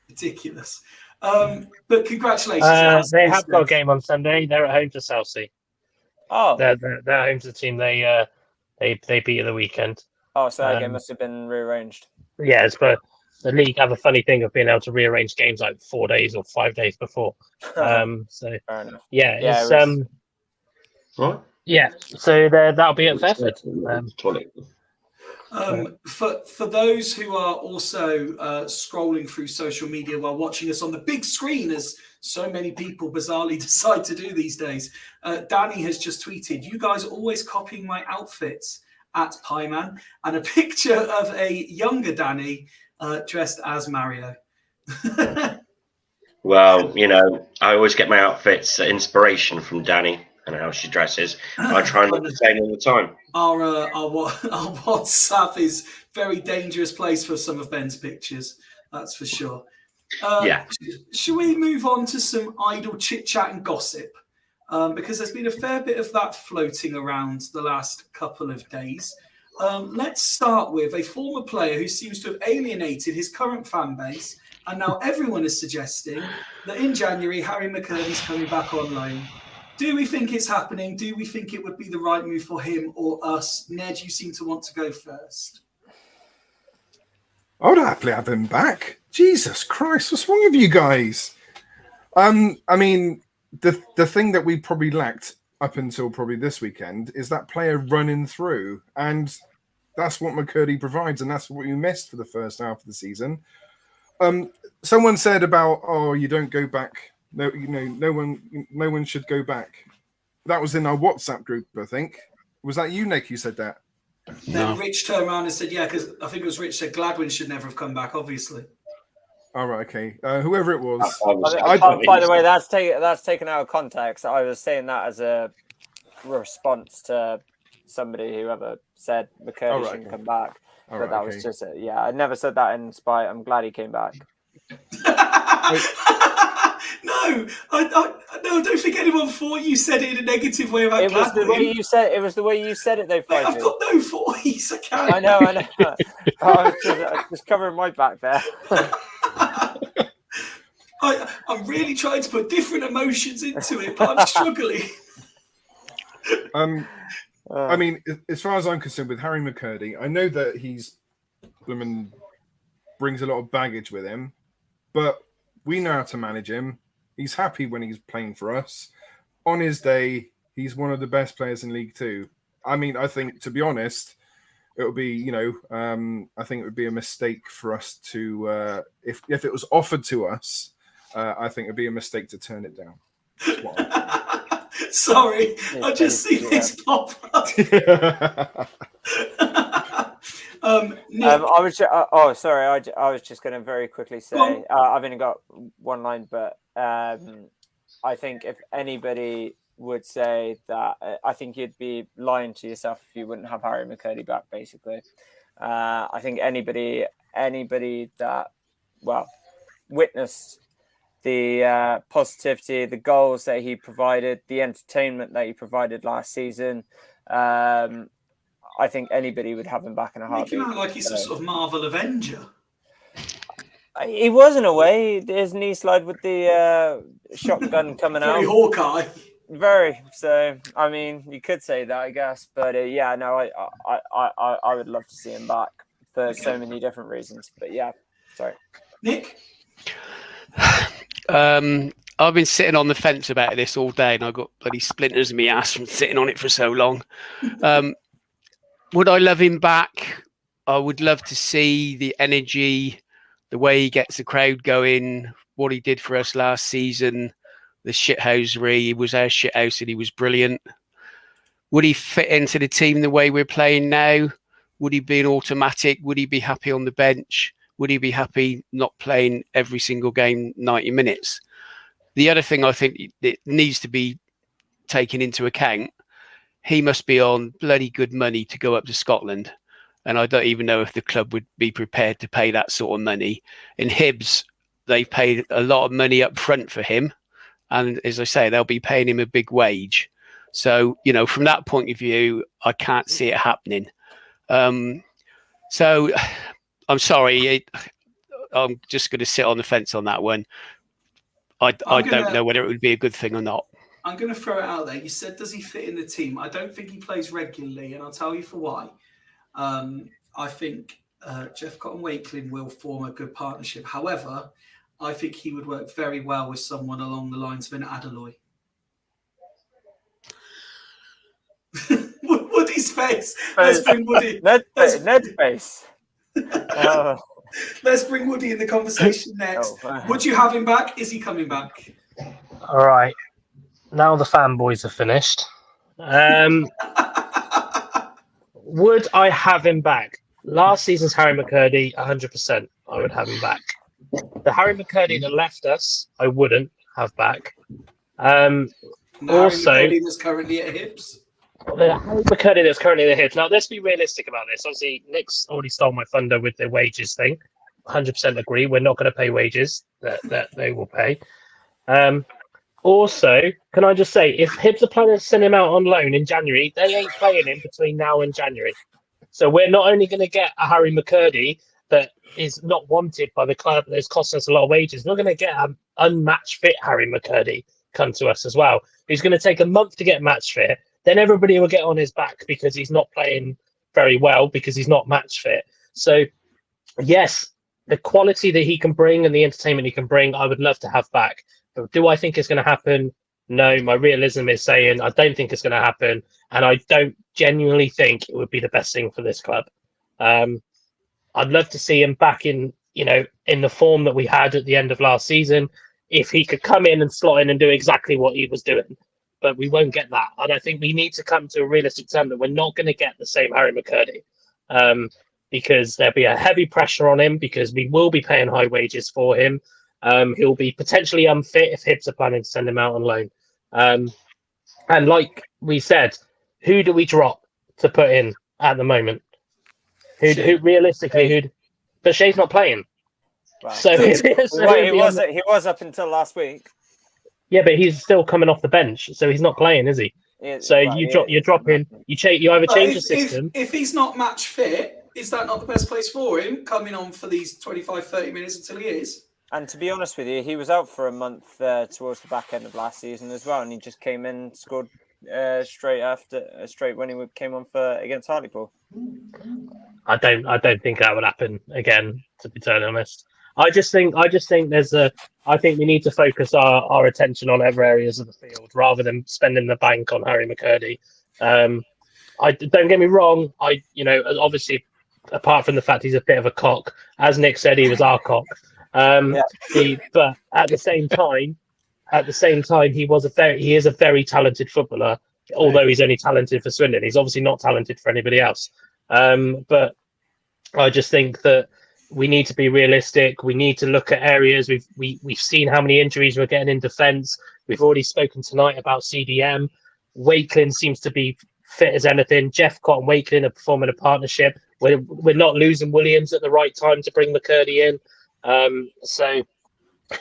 Speaker 1: Ridiculous. But congratulations.
Speaker 8: They have got a game on Sunday. They're at home to Southsea.
Speaker 5: Oh,
Speaker 8: they're home to the team they beat at the weekend.
Speaker 5: Oh, so that game must have been rearranged.
Speaker 8: Yes, but the league have a funny thing of being able to rearrange games like 4 days or 5 days before. So it's
Speaker 4: What?
Speaker 8: Yeah, so that'll be at Fairford.
Speaker 1: For those who are also scrolling through social media while watching us on the big screen, as so many people bizarrely decide to do these days, Danny has just tweeted, "You guys are always copying my outfits," at Pieman, and a picture of a younger Danny dressed as Mario.
Speaker 4: Well, I always get my outfits inspiration from Danny and how she dresses. I try and look the same all the time.
Speaker 1: Our WhatsApp is a very dangerous place for some of Ben's pictures. That's for sure.
Speaker 4: Yeah.
Speaker 1: Should we move on to some idle chit chat and gossip? Because there's been a fair bit of that floating around the last couple of days. Let's start with a former player who seems to have alienated his current fan base, and now everyone is suggesting that in January Harry McKirdy's coming back on loan. Do we think it's happening? Do we think it would be the right move for him or us? Ned, you seem to want to go first.
Speaker 7: I would happily have him back. Jesus Christ, what's wrong with you guys? I mean, the thing that we probably lacked up until probably this weekend is that player running through, and that's what McCurdy provides, and that's what you missed for the first half of the season. Someone said about, oh, you don't go back. No, no one should go back. That was in our WhatsApp group, I think. Was that you, Nick? You said that.
Speaker 1: Then Rich turned around and said, yeah, because I think it was Rich said Gladwin should never have come back, obviously.
Speaker 7: All right, okay. Whoever it was.
Speaker 5: By the way, that's taken out of context. I was saying that as a response to somebody whoever said McCurdy shouldn't come back. But that was just it. Yeah, I never said that in spite. I'm glad he came back.
Speaker 1: No, I don't think anyone thought you said it in a negative way about
Speaker 5: It was the
Speaker 1: Gladwin.
Speaker 5: way you said. It was the way you said it, though.
Speaker 1: Mate, I've got no voice. I can't.
Speaker 5: I know. I was just covering my back there.
Speaker 1: I'm really trying to put different emotions into it, but I'm struggling.
Speaker 7: I mean, as far as I'm concerned, with Harry McCurdy, I know that he's brings a lot of baggage with him, but we know how to manage him. He's happy when he's playing for us. On his day, he's one of the best players in League Two. I mean, I think, to be honest, it would be, I think it would be a mistake for us to, if it was offered to us, I think it would be a mistake to turn it down.
Speaker 1: Sorry, I just see this pop up. Nick,
Speaker 5: I was sorry. I was just going to very quickly say I've only got one line, but I think if anybody would say that, I think you'd be lying to yourself if you wouldn't have Harry McCurdy back. Basically, I think anybody that witnessed the positivity, the goals that he provided, the entertainment that he provided last season. I think anybody would have him back in a heartbeat.
Speaker 1: Making out like he's some sort of Marvel Avenger.
Speaker 5: He was in a way. His knee slide with the shotgun coming out.
Speaker 1: Very Hawkeye.
Speaker 5: Very. So, I mean, you could say that, I guess. But yeah, no, I would love to see him back for so many different reasons. But yeah, sorry.
Speaker 1: Nick?
Speaker 6: I've been sitting on the fence about this all day, and I got bloody splinters in my ass from sitting on it for so long. Would I love him back? I would love to see the energy, the way he gets the crowd going, what he did for us last season, the shithousery. He was our shithouse and he was brilliant. Would he fit into the team the way we're playing now? Would he be an automatic? Would he be happy on the bench? Would he be happy not playing every single game 90 minutes? The other thing I think that needs to be taken into account, he must be on bloody good money to go up to Scotland. And I don't even know if the club would be prepared to pay that sort of money. In Hibs, they paid a lot of money up front for him. And as I say, they'll be paying him a big wage. So, from that point of view, I can't see it happening. So I'm sorry. I'm just going to sit on the fence on that one. I don't know whether it would be a good thing or not.
Speaker 1: I'm going to throw it out there. You said, does he fit in the team? I don't think he plays regularly, and I'll tell you for why. I think Jephcott and Wakeling will form a good partnership. However, I think he would work very well with someone along the lines of an Adeloy. Woody's face. Let's bring Woody.
Speaker 5: Ned's face.
Speaker 1: Let's bring Woody in the conversation next. Would you have him back? Is he coming back?
Speaker 8: All right. Now the fanboys are finished. Would I have him back? Last season's Harry McCurdy, 100%. I would have him back. The Harry McCurdy that left us, I wouldn't have back.
Speaker 1: Harry McCurdy that's currently at Hibs.
Speaker 8: The Harry McCurdy that's currently at Hibs. Now, let's be realistic about this. Obviously, Nick's already stole my thunder with the wages thing. 100% agree. We're not going to pay wages that they will pay. Also, can I just say, if Hibs are planning to send him out on loan in January, they ain't playing him between now and January. So we're not only going to get a Harry McCurdy that is not wanted by the club, that's costing us a lot of wages, we're going to get an unmatched fit Harry McCurdy come to us as well. He's going to take a month to get match fit. Then everybody will get on his back because he's not playing very well, because he's not match fit. So, yes, the quality that he can bring and the entertainment he can bring, I would love to have back. But do I think it's going to happen? no, my realism is saying I don't think it's going to happen, and I don't genuinely think it would be the best thing for this club. I'd love to see him back in, in the form that we had at the end of last season. If he could come in and slot in and do exactly what he was doing, but we won't get that. And I think we need to come to a realistic term that we're not going to get the same Harry McCurdy, because there'll be a heavy pressure on him because we will be paying high wages for him. He'll be potentially unfit if Hibs are planning to send him out on loan. And like we said, who do we drop to put in at the moment? Who realistically, but Shea's not playing.
Speaker 5: Well,
Speaker 8: So,
Speaker 5: he was up until last week.
Speaker 8: Yeah, but he's still coming off the bench, so he's not playing, is he?
Speaker 5: Yeah,
Speaker 8: so
Speaker 5: well,
Speaker 8: you're dropping. You either change the system.
Speaker 1: If he's not match fit, is that not the best place for him, coming on for these 25, 30 minutes until he is?
Speaker 5: And to be honest with you, he was out for a month towards the back end of last season as well, and he just came in, scored straight when he came on for against Hartlepool.
Speaker 8: I don't think that would happen again. To be totally honest, I just think I think we need to focus our attention on other areas of the field rather than spending the bank on Harry McCurdy. I don't get me wrong. Obviously, apart from the fact he's a bit of a cock, as Nick said, he was our cock. But at the same time, he is a very talented footballer. Although he's only talented for Swindon, he's obviously not talented for anybody else. But I just think that we need to be realistic. We need to look at areas. We've seen how many injuries we're getting in defence. We've already spoken tonight about CDM. Wakelin seems to be fit as anything. Jeffcott and Wakelin are performing a partnership. We're not losing Williams at the right time to bring McCurdy in.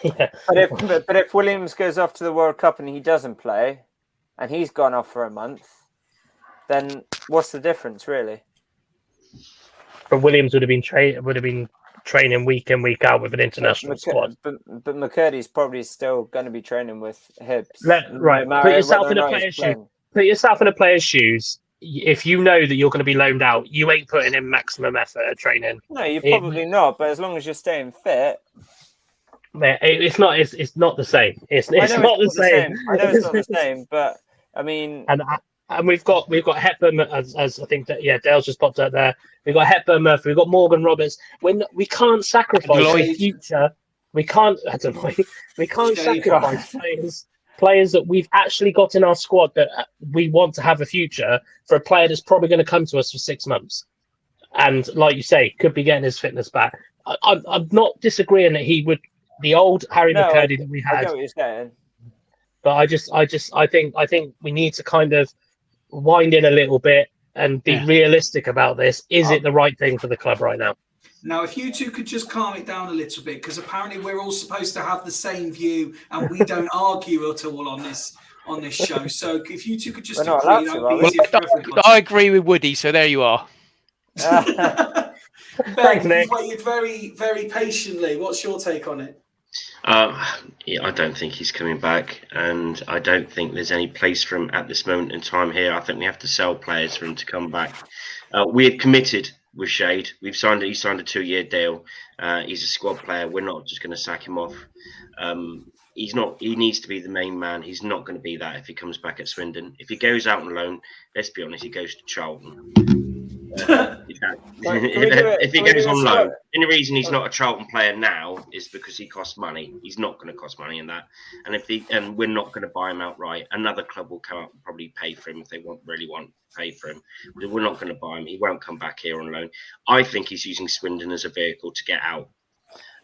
Speaker 8: Yeah.
Speaker 5: But if Williams goes off to the World Cup and he doesn't play, and he's gone off for a month, then what's the difference, really?
Speaker 8: But Williams would have been training week in, week out with an international squad.
Speaker 5: But McCurdy's probably still going to be training with Hibs.
Speaker 8: Right. Put yourself in a player's shoes. Put yourself in a player's shoes. If you know that you're going to be loaned out, you ain't putting in maximum effort at training.
Speaker 5: No, you're probably not. But as long as you're staying fit.
Speaker 8: It's not the same. It's not the same.
Speaker 5: I know it's not the same, but I mean,
Speaker 8: and we've got Hepburn as I think that Dale's just popped out there. We've got Hepburn Murphy. We've got Morgan Roberts. We can't sacrifice the future. We can't sacrifice players that we've actually got in our squad that we want to have a future for a player that's probably going to come to us for 6 months, and like you say, could be getting his fitness back. I'm not disagreeing that he would. The old Harry McCurdy that we had.
Speaker 5: I know what you're saying.
Speaker 8: But I think we need to kind of wind in a little bit and be realistic about this. Is it the right thing for the club right now?
Speaker 1: Now, if you two could just calm it down a little bit, because apparently we're all supposed to have the same view and we don't argue at all on this show. So if you two could just agree,
Speaker 6: I agree with Woody, so there you are.
Speaker 1: Ben, you've waited very, very patiently. What's your take on it?
Speaker 4: I don't think he's coming back, and I don't think there's any place for him at this moment in time here. I think we have to sell players for him to come back. We had committed with Shade. He signed a 2-year deal. He's a squad player. We're not just going to sack him off. He needs to be the main man. He's not going to be that if he comes back at Swindon. If he goes out on loan, let's be honest, he goes to Charlton. If he goes on loan, the only reason he's not a Charlton player now is because he costs money. He's not going to cost money in that, and we're not going to buy him outright. Another club will come up and probably pay for him if they really want to pay for him. But we're not going to buy him. He won't come back here on loan. I think he's using Swindon as a vehicle to get out,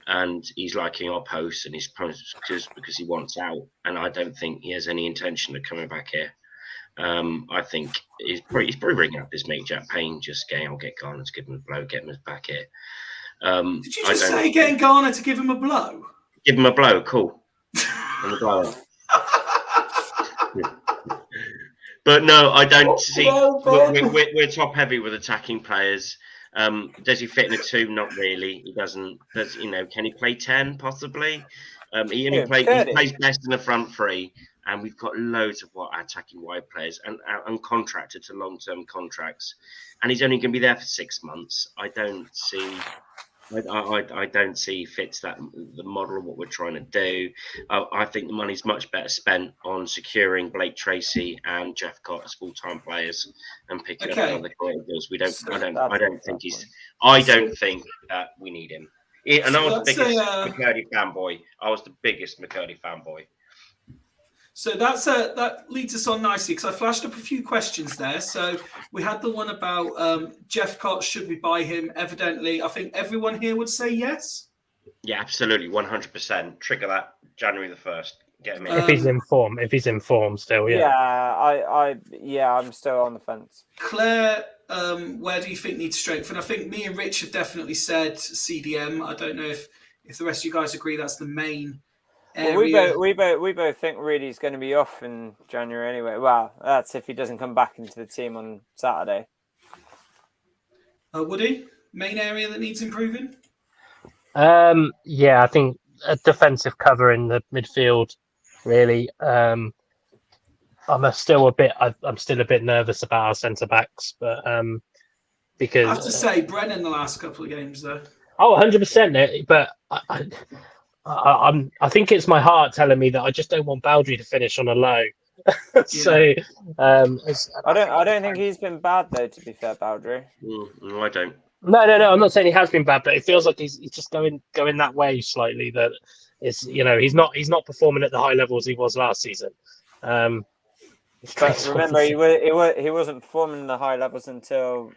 Speaker 4: and he's liking our posts and his posts because he wants out. And I don't think he has any intention of coming back here. I think he's probably ringing up his mate Jack Payne, just getting, I'll get Garner to give him a blow, get him back here.
Speaker 1: Did you just say getting Garner to give him a blow?
Speaker 4: Give him a blow, cool. And a blow. But no, I don't see. We're top heavy with attacking players. Does he fit in a 2? Not really. He doesn't. Can he play 10? Possibly. He plays best in the front 3. And we've got loads of attacking wide players and contracted to long-term contracts. And he's only going to be there for 6 months. I don't see I don't see fits the model of what we're trying to do. I think the money's much better spent on securing Blake Tracy and Jeff Cott as full-time players and picking up another guy deals. I don't think that we need him. And I was the biggest McCurdy fanboy. I was the biggest McCurdy fanboy.
Speaker 1: So that leads us on nicely because I flashed up a few questions there. So we had the one about Jeff Cott, should we buy him? Evidently, I think everyone here would say yes.
Speaker 4: Yeah, absolutely, 100%. Trigger that January the 1st. Get him in.
Speaker 8: If he's in form still,
Speaker 5: Yeah, I'm still on the fence.
Speaker 1: Claire, where do you think needs strength? And I think me and Rich have definitely said CDM. I don't know if the rest of you guys agree that's the main area.
Speaker 5: Well, we both think Reedy's going to be off in January anyway. Well, that's if he doesn't come back into the team on Saturday.
Speaker 1: Woody, main area that needs improving?
Speaker 8: I think a defensive cover in the midfield. Really, I'm still a bit nervous about our centre backs, but because
Speaker 1: I have to say Brennan the last couple of games though.
Speaker 8: 100%. But I think it's my heart telling me that I just don't want Baldry to finish on a low. So
Speaker 5: I don't think he's been bad though. To be fair, Baldry.
Speaker 4: No, I don't.
Speaker 8: No. I'm not saying he has been bad, but it feels like he's just going that way slightly. That it's he's not performing at the high levels he was last season.
Speaker 5: But remember, he wasn't performing the high levels until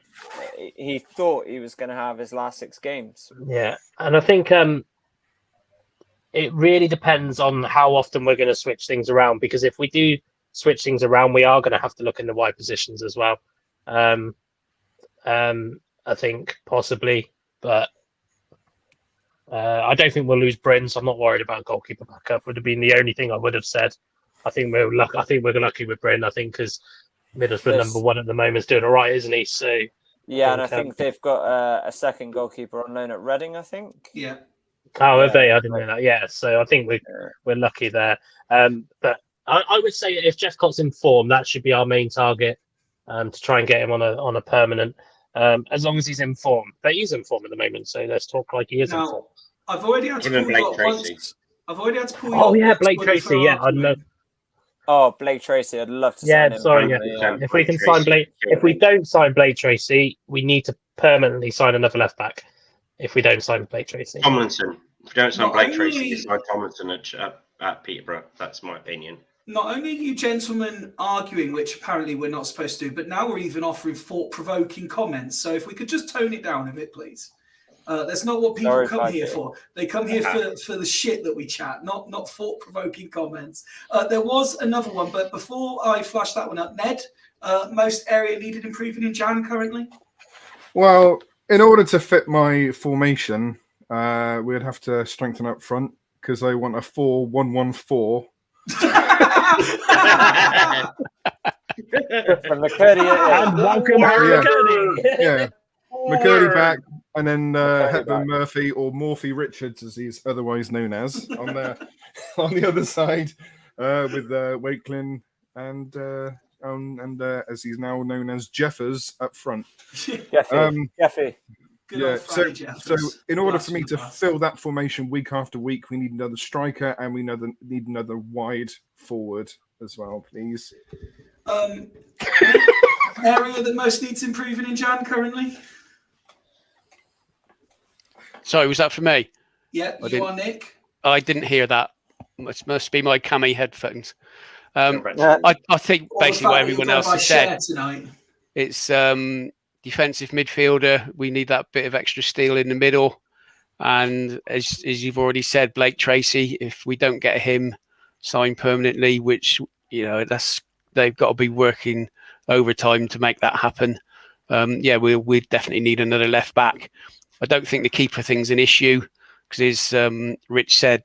Speaker 5: he thought he was going to have his last 6 games.
Speaker 8: Yeah, and I think it really depends on how often we're going to switch things around. Because if we do switch things around, we are going to have to look in the wide positions as well. I think possibly, but I don't think we'll lose Bryn, so I'm not worried about goalkeeper backup. Would have been the only thing I would have said. I think we're lucky with Bryn. I think because Middlesbrough number 1 at the moment is doing all right, isn't he? So
Speaker 5: yeah, and I think they've got a second goalkeeper on loan at Reading. I think.
Speaker 1: Yeah.
Speaker 8: Oh, have they? I didn't know that. Yeah, so I think we're lucky there. But I would say if Jeff Cott's in form, that should be our main target to try and get him on a permanent. As long as he's in form, but he's in form at the moment. So let's talk like he is in form.
Speaker 1: I've already had to pull you up once. I've already had to pull you
Speaker 8: up. Oh yeah,
Speaker 1: once
Speaker 8: Blake Tracy. Yeah, I'd love.
Speaker 5: Oh, Blake Tracy, I'd love to sign him.
Speaker 8: Sorry, yeah. If we can sign Blake, if we don't sign Blake Tracy, we need to permanently sign another left back. If we don't sign Blake Tracy,
Speaker 4: Tomlinson. If we don't sign Blake Tracy, we sign Tomlinson at Peterborough. That's my opinion.
Speaker 1: Not only are you gentlemen arguing, which apparently we're not supposed to, but now we're even offering thought-provoking comments. So if we could just tone it down a bit, please. That's not what people come here for. They come here for the shit that we chat, not thought-provoking comments. There was another one, but before I flash that one up, Ned, most area needed improving in Jan currently?
Speaker 7: Well, in order to fit my formation, we'd have to strengthen up front because I want a 4-1-1-4.
Speaker 5: From McCurdy,
Speaker 8: and welcome McCurdy.
Speaker 7: Yeah, McCurdy back, and then Hepburn Murphy or Morphy Richards, as he's otherwise known as, on the other side with Wakelin and as he's now known as Jeffers up front.
Speaker 5: Jeffy.
Speaker 7: Yeah, so in order for me to fill that formation week after week, we need another striker and we need another wide forward as well, please.
Speaker 1: Area that most needs improving in Jan currently?
Speaker 6: Sorry, was that for me?
Speaker 1: Yeah, you are, Nick.
Speaker 6: I didn't hear that. It must be my cami headphones. I think basically what everyone else has said.
Speaker 1: Tonight.
Speaker 6: It's defensive midfielder. We need that bit of extra steel in the middle. And as you've already said, Blake Tracy, if we don't get him signed permanently, which, they've got to be working overtime to make that happen. We definitely need another left back. I don't think the keeper thing's an issue because, as Rich said,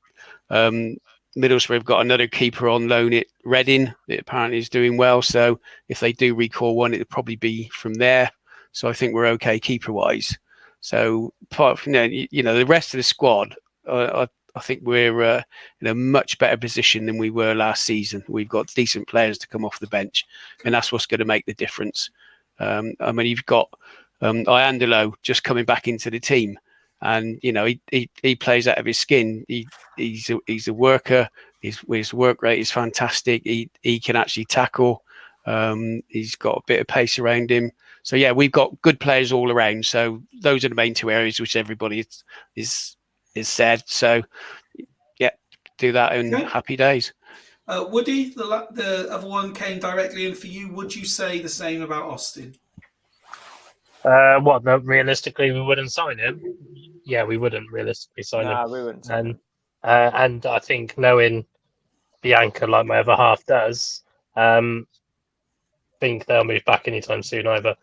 Speaker 6: Middlesbrough have got another keeper on loan at Reading that apparently is doing well. So if they do recall one, it'll probably be from there. So I think we're okay keeper-wise. So apart from the rest of the squad, I think we're in a much better position than we were last season. We've got decent players to come off the bench, and that's what's going to make the difference. You've got Iandolo just coming back into the team, and he plays out of his skin. He's a worker. His work rate is fantastic. He can actually tackle. He's got a bit of pace around him. So yeah, we've got good players all around. So those are the main two areas which everybody is said. So yeah, do that in happy days.
Speaker 1: Woody, the other one came directly in for you. Would you say the same about Austin?
Speaker 8: What? No, realistically, we wouldn't sign him. Yeah, we wouldn't realistically sign him.
Speaker 5: We wouldn't sign him.
Speaker 8: And I think knowing Bianca like my other half does, think they'll move back anytime soon either.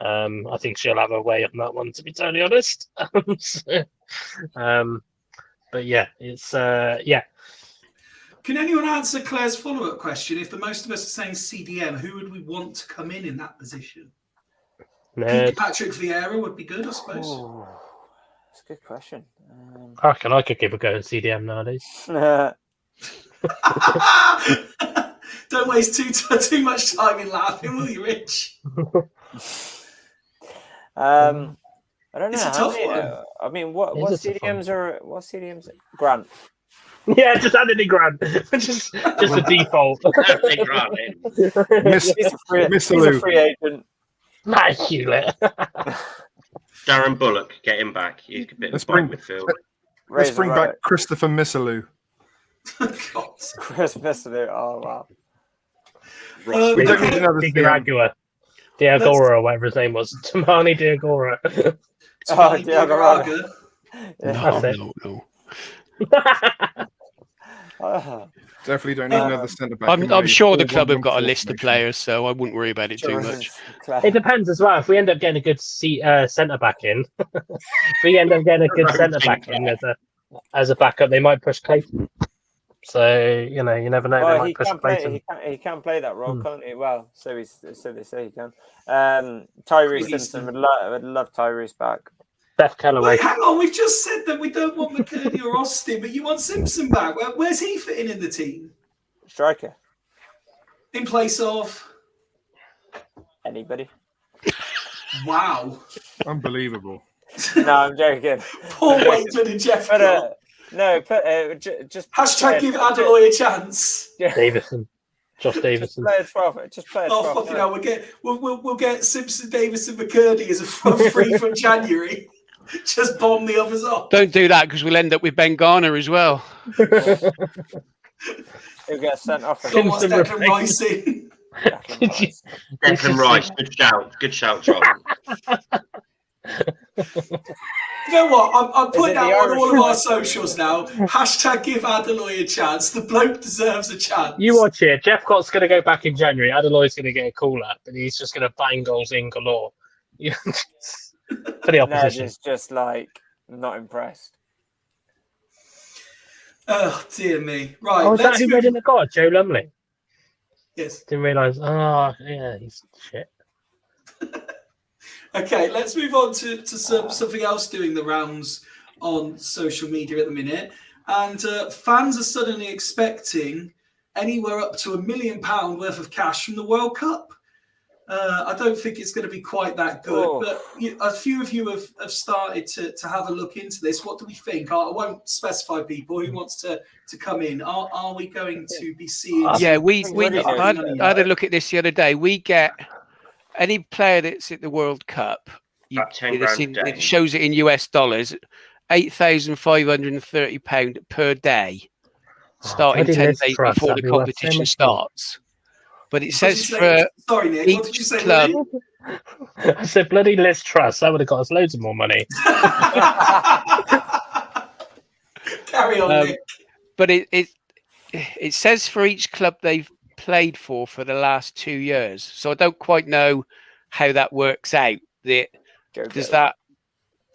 Speaker 8: I think she'll have her way on that one, to be totally honest. But yeah, it's yeah.
Speaker 1: Can anyone answer Claire's follow-up question? If the most of us are saying CDM, who would we want to come in that position? Patrick Vieira would be good, I suppose.
Speaker 5: Oh, that's a good question.
Speaker 8: I reckon I could give a go at CDM nowadays.
Speaker 1: Don't waste too much time in laughing, will you, Rich?
Speaker 5: I don't know.
Speaker 1: It's a tough one.
Speaker 5: I mean, what CDMs are? What CDMs? Grant.
Speaker 8: Yeah, just add in Grant. just a default.
Speaker 5: He's a free agent.
Speaker 8: Matt Hewlett.
Speaker 4: Darren Bullock, get him back. He's a bit of midfield.
Speaker 7: Let's bring back Christopher Missalou.
Speaker 1: God.
Speaker 5: Chris Missalou. Oh wow.
Speaker 7: We don't need another
Speaker 8: Diagora. Diagora, or whatever his name was. Tamani Diagora.
Speaker 5: Diagora.
Speaker 6: No.
Speaker 7: Definitely don't need another centre back.
Speaker 6: I'm sure the club have got a list of players, so I wouldn't worry about it too much.
Speaker 8: It depends as well. If we end up getting a good centre back in, if we end up getting a good centre back in as a backup, they might push Clayton. So you never know.
Speaker 5: Well,
Speaker 8: they might push Clayton.
Speaker 5: He can play that role, can't he? Well, so they say he can. Tyrese Simpson would love Tyrese back.
Speaker 8: Beth Callaway.
Speaker 1: Wait, hang on, we've just said that we don't want McKirdy or Austin, but you want Simpson back. Where's he fitting in the team?
Speaker 5: Striker.
Speaker 1: In place of?
Speaker 5: Anybody.
Speaker 1: Wow.
Speaker 7: Unbelievable.
Speaker 5: No, I'm joking.
Speaker 1: Paul Waitman and Jeff.
Speaker 5: Just
Speaker 1: hashtag give Adeloy a chance.
Speaker 8: Davison. Josh Davison.
Speaker 5: Just play it.
Speaker 1: Oh fucking hell! We'll get Simpson, Davison, McKirdy as a free from January. Just bomb the others off.
Speaker 6: Don't do that because we'll end up with Ben Garner as well.
Speaker 5: He'll get sent off.
Speaker 1: Declan Rice in.
Speaker 4: Declan Rice, good shout, John.
Speaker 1: You know what? I'm putting out on all of our socials now. Hashtag give Adeloy a chance. The bloke deserves a chance.
Speaker 8: You watch it. Jeff Gott's going to go back in January. Adeloy's going to get a call up, and he's just going to bang goals in galore. For the opposition.
Speaker 5: Ned is just like not impressed.
Speaker 1: Oh dear me! Right.
Speaker 8: Oh, is that who made in the God? Joe Lumley.
Speaker 1: Yes.
Speaker 8: Didn't realise. Oh, yeah, he's shit.
Speaker 1: Okay, let's move on to something else doing the rounds on social media at the minute. And fans are suddenly expecting anywhere up to £1 million worth of cash from the World Cup. I don't think it's going to be quite that good, but a few of you have started to have a look into this. What do we think? I won't specify people who wants to come in. Are we going to be seeing?
Speaker 6: Yeah, I had a look at this the other day. We get any player that's at the World Cup. It shows it in US dollars. £8,530 per day, starting 10 days before the competition starts. But it says for
Speaker 1: sorry, Nick, what did you say,
Speaker 6: club.
Speaker 8: I said bloody Liz Truss. That would have got us loads of more money.
Speaker 1: Carry on, Nick.
Speaker 6: But it says for each club they've played for the last 2 years. So I don't quite know how that works out. Does that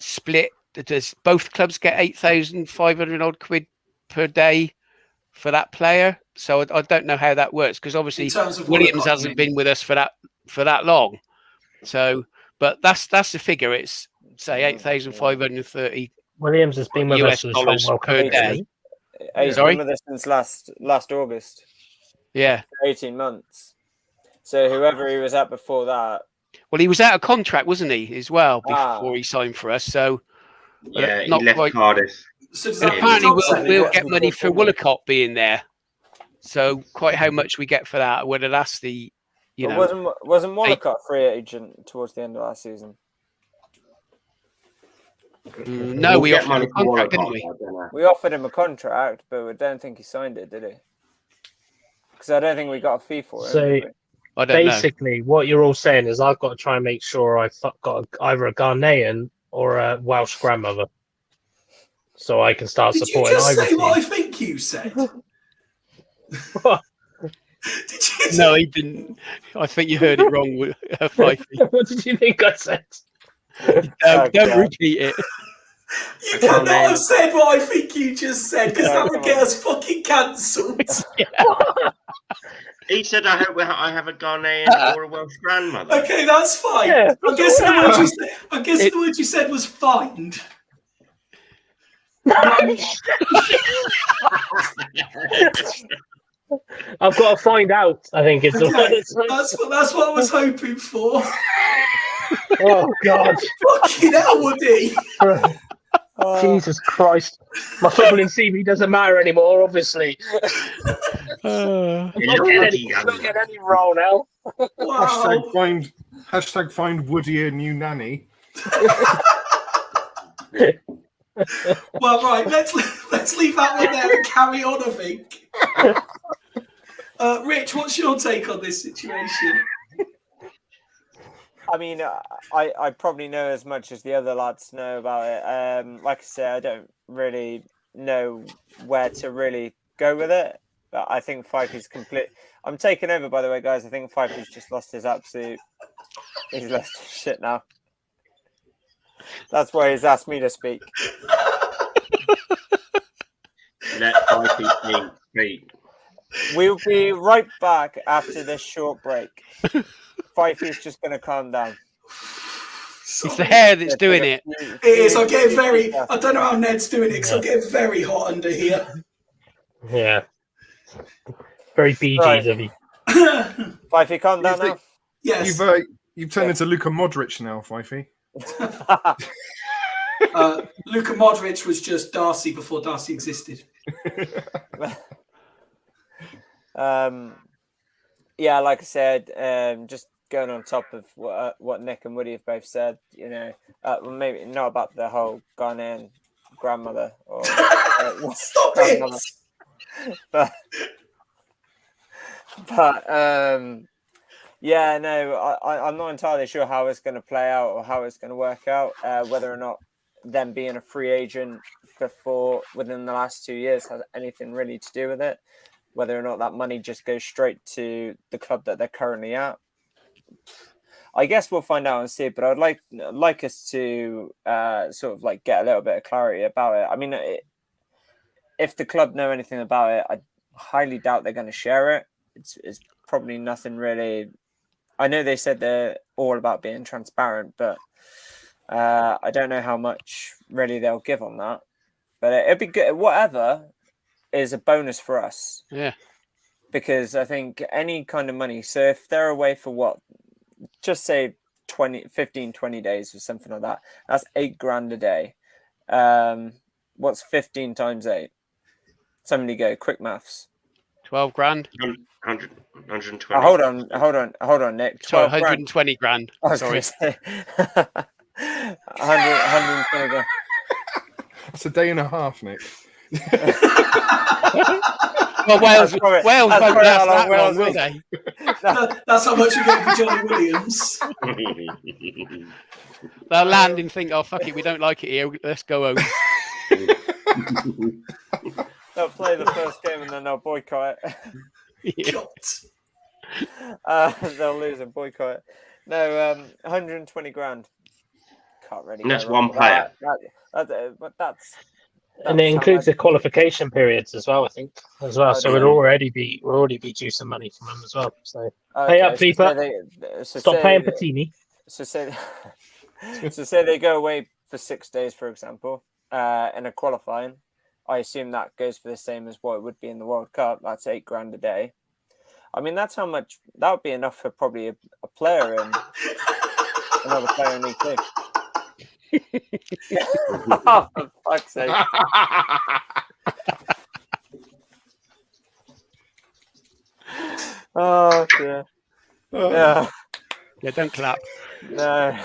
Speaker 6: split? Does both clubs get 8,500 odd quid per day for that player? So I don't know how that works because obviously Williams hasn't been with us for that long. So, but that's the figure. It's say 8,530.
Speaker 8: Williams has been with
Speaker 6: US
Speaker 8: us
Speaker 6: dollars per day.
Speaker 5: He's been with us since last August.
Speaker 6: Yeah,
Speaker 5: 18 months. So whoever he was at before that.
Speaker 6: Well, he was out of contract, wasn't he, as well, before he signed for us. So
Speaker 4: Yeah, he
Speaker 6: not
Speaker 4: left
Speaker 6: quite.
Speaker 4: Cardiff.
Speaker 1: So does
Speaker 6: And
Speaker 1: that
Speaker 6: apparently
Speaker 1: mean
Speaker 6: we'll,
Speaker 1: Johnson-
Speaker 6: we'll get money for Willicott being there. So quite how much we get for that, whether that's the, you
Speaker 5: But
Speaker 6: know,
Speaker 5: wasn't Monaco a free agent towards the end of last season?
Speaker 6: no,
Speaker 4: We'll
Speaker 6: we
Speaker 4: get
Speaker 6: offered
Speaker 4: money
Speaker 6: a
Speaker 4: for
Speaker 6: contract,
Speaker 4: Warnock,
Speaker 6: didn't we?
Speaker 4: I don't know.
Speaker 5: We offered him a contract, but we don't think he signed it, did he? Because I don't think we got a fee for it.
Speaker 8: So
Speaker 5: did we?
Speaker 6: I don't know.
Speaker 8: basically, what you're all saying is I've got to try and make sure I've got either a Ghanaian or a Welsh grandmother, so I can start
Speaker 1: Did you
Speaker 8: supporting
Speaker 1: just
Speaker 8: either
Speaker 1: say what I
Speaker 8: team.
Speaker 1: think you said? Did you?
Speaker 6: No, he didn't. I think you heard it wrong, Fifey.
Speaker 8: What did you think I said?
Speaker 6: Don't
Speaker 5: God.
Speaker 6: repeat it.
Speaker 1: You cannot have said what I think you just said because
Speaker 5: No,
Speaker 1: that would
Speaker 5: come
Speaker 1: get
Speaker 5: on.
Speaker 1: us fucking cancelled.
Speaker 4: He said, I hope I have a Ghanaian or a Welsh grandmother.
Speaker 1: Okay, that's fine.
Speaker 8: Yeah,
Speaker 1: I'm guessing the word you said was find.
Speaker 8: I've got to find out. I think it's.
Speaker 1: Okay, that's what I was hoping for.
Speaker 8: Oh God!
Speaker 1: Fucking hell, Woody.
Speaker 8: Jesus Christ! My footballing CV doesn't matter anymore. Obviously, not get any role now.
Speaker 1: Wow.
Speaker 7: Hashtag find Woody a new nanny.
Speaker 1: Well, right, let's leave that one there and carry on, I think. Rich, what's your take on this situation?
Speaker 5: I mean, I probably know as much as the other lads know about it. Like I say, I don't really know where to really go with it. But I think Fifey's complete. I'm taking over, by the way, guys. I think Fifey's just lost his absolute. He's lost his shit now. That's why he's asked me to speak.
Speaker 4: Let Fifey speak.
Speaker 5: We'll be right back after this short break. Fifey's just going to calm down.
Speaker 6: It's the hair that's doing it.
Speaker 1: It is. I'm getting very. I don't know how Ned's doing it because I'm getting very hot under here.
Speaker 8: Yeah, very Bee Gees of you.
Speaker 5: Fifey, calm down now.
Speaker 1: Yes.
Speaker 7: You've turned into Luka Modric now, Fifey.
Speaker 1: Luka Modric was just Darcy before Darcy existed.
Speaker 5: Yeah, like I said, just going on top of what Nick and Woody have both said, you know, well, maybe not about the whole Ghanaian grandmother or
Speaker 1: Stop
Speaker 5: grandmother,
Speaker 1: it!
Speaker 5: but yeah, no, I'm not entirely sure how it's going to play out or how it's going to work out. Whether or not them being a free agent within the last 2 years has anything really to do with it. Whether or not that money just goes straight to the club that they're currently at, I guess we'll find out and see. But I'd like us to sort of like get a little bit of clarity about it. I mean, if the club know anything about it, I highly doubt they're going to share it. It's probably nothing really. I know they said they're all about being transparent, but I don't know how much really they'll give on that. But it'd be good. Whatever is a bonus for us.
Speaker 6: Yeah.
Speaker 5: Because I think any kind of money, so if they're away for what, just say 15, 20 days or something like that, that's $8,000 a day. What's 15 times 8? Somebody go, quick maths.
Speaker 6: 12 grand.
Speaker 4: 120.
Speaker 5: Hold on, Nick.
Speaker 6: Sorry,
Speaker 5: 12 grand.
Speaker 6: 120 grand.
Speaker 5: I was
Speaker 6: Sorry.
Speaker 5: going to say 120 grand.
Speaker 7: That's a day and a half, Nick.
Speaker 6: Well, Wales
Speaker 5: That's probably-
Speaker 6: won't
Speaker 5: that's probably
Speaker 6: last
Speaker 5: how long
Speaker 6: that long,
Speaker 5: Wales
Speaker 6: will
Speaker 5: is.
Speaker 6: they?
Speaker 1: That's how much we get for Johnny Williams.
Speaker 6: They'll land and think, oh, fuck it, we don't like it here. Let's go home.
Speaker 5: They'll play the first game and then they'll boycott it.
Speaker 6: Yeah.
Speaker 5: They'll lose and boycott it. No, 120 grand. Can't really.
Speaker 4: And that's
Speaker 5: go wrong
Speaker 4: one
Speaker 5: with
Speaker 4: player.
Speaker 5: But that's
Speaker 8: And it
Speaker 5: how
Speaker 8: includes
Speaker 5: I-
Speaker 8: the qualification periods as well, I think, as well.
Speaker 5: Oh,
Speaker 8: So
Speaker 5: yeah.
Speaker 8: we'll already be due some money from them as well. So
Speaker 5: Okay,
Speaker 8: pay up, FIFA. Stop paying Patini.
Speaker 5: So say they go away for 6 days, for example, in a qualifying. I assume that goes for the same as what it would be in the World Cup. That's $8,000 a day. I mean, that's how much that would be enough for probably a player in another player in League Two. Oh, for fuck's sake. Oh, dear. Yeah.
Speaker 6: Yeah, don't clap.
Speaker 5: No.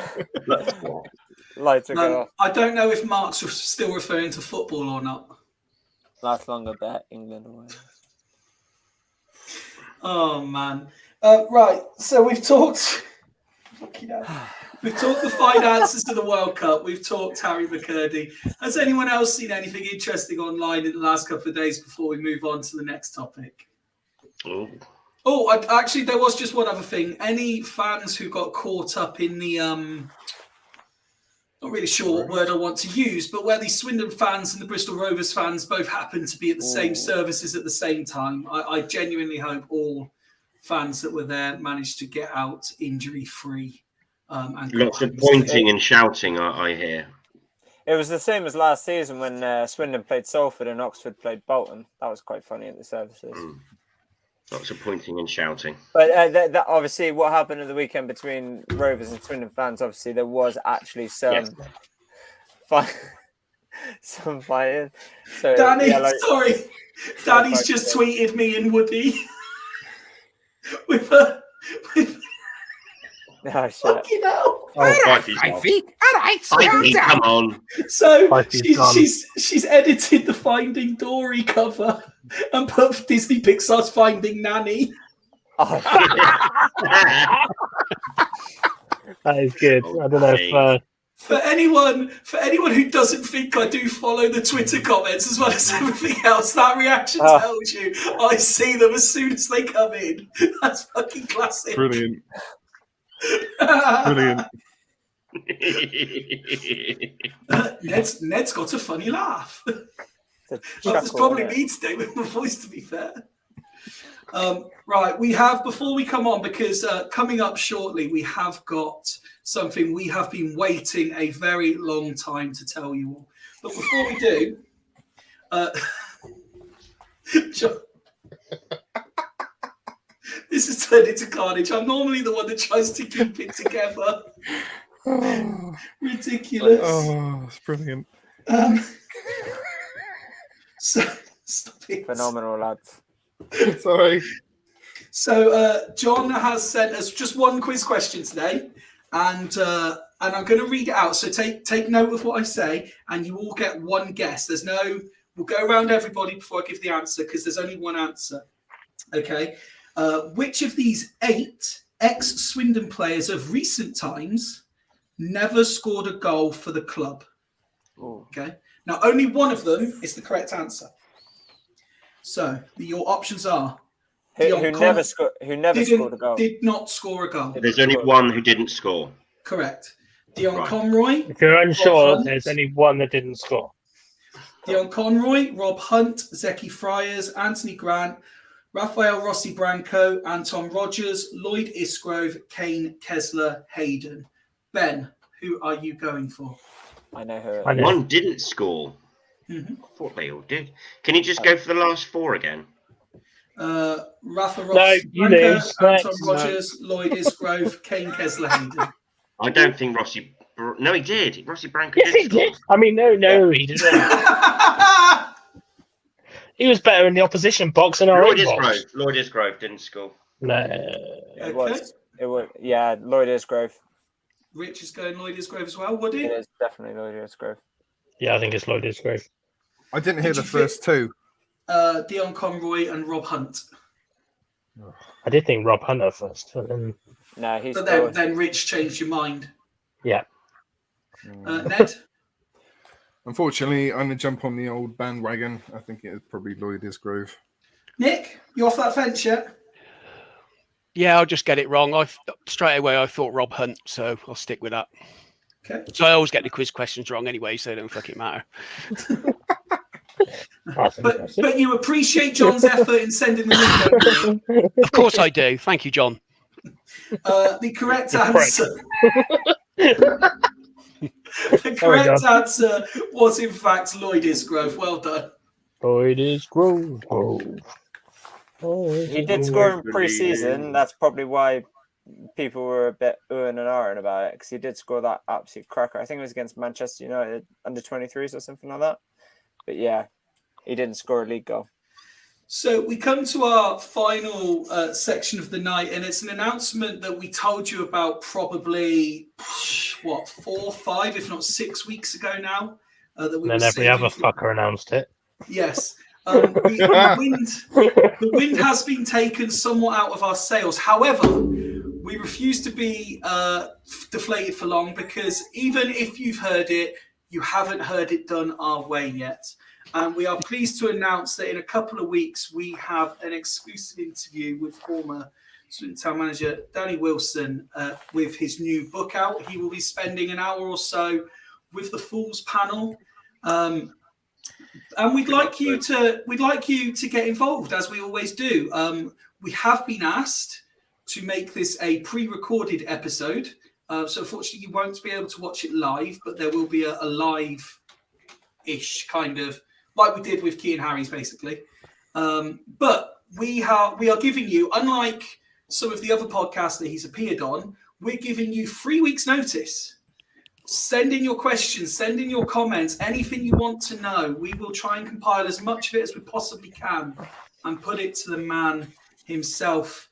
Speaker 5: Lights will go off.
Speaker 1: I don't know if Mark's still referring to football or not.
Speaker 5: Last longer bet, England away.
Speaker 1: Oh man! Right, so we've talked. We've talked the fine answers to the World Cup. We've talked Harry McCurdy. Has anyone else seen anything interesting online in the last couple of days before we move on to the next topic? Actually, there was just one other thing. Any fans who got caught up in the not really sure what word I want to use, but where the Swindon fans and the Bristol Rovers fans both happened to be at the same services at the same time. I genuinely hope all fans that were there managed to get out injury-free. And
Speaker 4: lots of pointing and shouting, I hear.
Speaker 5: It was the same as last season when Swindon played Salford and Oxford played Bolton. That was quite funny at the services.
Speaker 4: Lots of pointing and shouting.
Speaker 5: But that obviously, what happened at the weekend between Rovers and Swindon fans, obviously there was actually some some fighting. So,
Speaker 1: Danny, sorry. Danny's just tweeted me and Woody with
Speaker 5: oh, shit.
Speaker 1: Fucking hell.
Speaker 4: Come on.
Speaker 1: So she's edited the Finding Dory cover and put Disney Pixar's Finding Nanny.
Speaker 5: Oh,
Speaker 8: that is good. I don't know if
Speaker 1: for anyone who doesn't think I do follow the Twitter comments as well as everything else, that reaction tells you I see them as soon as they come in. That's fucking classic.
Speaker 7: Brilliant. Brilliant.
Speaker 1: Ned's got a funny laugh. That's probably me today with my voice, to be fair. Right, we have, before we come on, because coming up shortly, we have got something we have been waiting a very long time to tell you all. But before we do, John, this has turned into carnage. I'm normally the one that tries to keep it together. Ridiculous.
Speaker 7: Oh, it's brilliant.
Speaker 1: So stop it.
Speaker 5: phenomenal, lads.
Speaker 7: Sorry.
Speaker 1: So John has sent us just one quiz question today, and I'm going to read it out. So take note of what I say, and you all get one guess. We'll go around everybody before I give the answer because there's only one answer. Okay. Which of these 8 ex-Swindon players of recent times never scored a goal for the club?
Speaker 5: Ooh.
Speaker 1: Okay. Now, only one of them is the correct answer. So your options are
Speaker 5: who never scored a goal.
Speaker 1: Did not score a goal.
Speaker 4: There's only one who didn't score.
Speaker 1: Correct. Dion
Speaker 4: Right.
Speaker 1: Conroy.
Speaker 8: if you're unsure,
Speaker 1: Hunt.
Speaker 8: there's only one that didn't score.
Speaker 1: Dion Conroy, Rob Hunt, Zeki Friars, Anthony Grant, Raphael Rossi Branco, Anton Rogers, Lloyd Isgrove, Kane Kessler, Hayden. Ben, who are you going for?
Speaker 5: I know who.
Speaker 8: I know.
Speaker 4: One didn't score.
Speaker 1: Mm-hmm.
Speaker 4: I thought they all did. Can you just go for the last 4 again?
Speaker 1: Rafa
Speaker 8: No,
Speaker 1: Rossi
Speaker 8: you
Speaker 1: Branco,
Speaker 8: lose.
Speaker 1: Anton
Speaker 8: Next.
Speaker 1: Rogers, Lloyd Isgrove, Kane Kessler, Hayden.
Speaker 4: I don't think Rossi. No, he did. Rossi Branco
Speaker 8: Yes, he
Speaker 4: score.
Speaker 8: did. I mean, no, he didn't. He was better in the opposition box than our own box.
Speaker 4: Lloyd Isgrove didn't score.
Speaker 8: No.
Speaker 5: It was. Yeah, Lloyd Isgrove.
Speaker 1: Rich is going Lloyd Isgrove as well. Woody?
Speaker 5: It is definitely Lloyd Isgrove.
Speaker 8: Yeah, I think it's Lloyd Isgrove.
Speaker 7: I didn't hear
Speaker 1: Did
Speaker 7: the
Speaker 1: you
Speaker 7: first two.
Speaker 1: Dion Conroy and Rob Hunt.
Speaker 8: I did think Rob Hunter first, but then
Speaker 5: No, he's.
Speaker 1: But then Rich changed your mind.
Speaker 8: yeah.
Speaker 1: Ned?
Speaker 7: Unfortunately, I'm going to jump on the old bandwagon. I think it is probably Lloyd Isgrove.
Speaker 1: Nick, you off that fence yet?
Speaker 6: Yeah, I'll just get it wrong. Straight away I thought Rob Hunt, so I'll stick with that.
Speaker 1: Okay.
Speaker 6: So I always get the quiz questions wrong anyway, so it don't fucking matter.
Speaker 1: But you appreciate John's effort in sending the link.
Speaker 6: Of course I do. Thank you, John.
Speaker 1: The correct answer. The correct answer was in fact Lloyd Isgrove. Well done.
Speaker 8: Lloyd Isgrove.
Speaker 5: He did score in pre-season. That's probably why people were a bit oohing and ahhing about it because he did score that absolute cracker. I think it was against Manchester United under 23s or something like that. But yeah, he didn't score a league goal.
Speaker 1: So we come to our final section of the night, and it's an announcement that we told you about probably 4, 5, if not 6 weeks ago now. That we
Speaker 8: And then every other fucker announced it.
Speaker 1: Yes. The wind has been taken somewhat out of our sails. However, we refuse to be deflated for long, because even if you've heard it, you haven't heard it done our way yet. And we are pleased to announce that in a couple of weeks, we have an exclusive interview with former Swindon Town manager Danny Wilson with his new book out. He will be spending an hour or so with the Fools panel. And we'd like you to get involved, as we always do. We have been asked to make this a pre-recorded episode. So unfortunately, you won't be able to watch it live, but there will be a live-ish kind of, like we did with Key and Harry's, basically. But we are giving you, unlike some of the other podcasts that he's appeared on, we're giving you 3 weeks' notice. Send in your questions, send in your comments, anything you want to know. We will try and compile as much of it as we possibly can and put it to the man himself.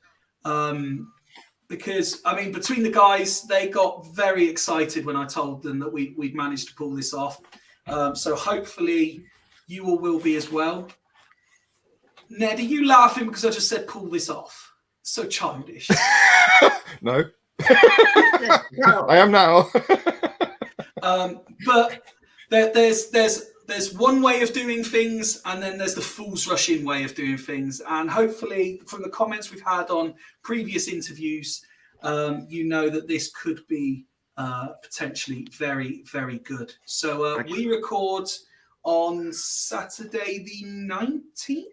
Speaker 1: Because, I mean, between the guys, they got very excited when I told them that we'd managed to pull this off. So hopefully you all will be as well. Ned, are you laughing because I just said pull this off? So childish.
Speaker 7: No. I am now.
Speaker 1: But there's one way of doing things, and then there's the Fools Rush In way of doing things. And hopefully, from the comments we've had on previous interviews, you know that this could be potentially very, very good. So we record on Saturday the 19th,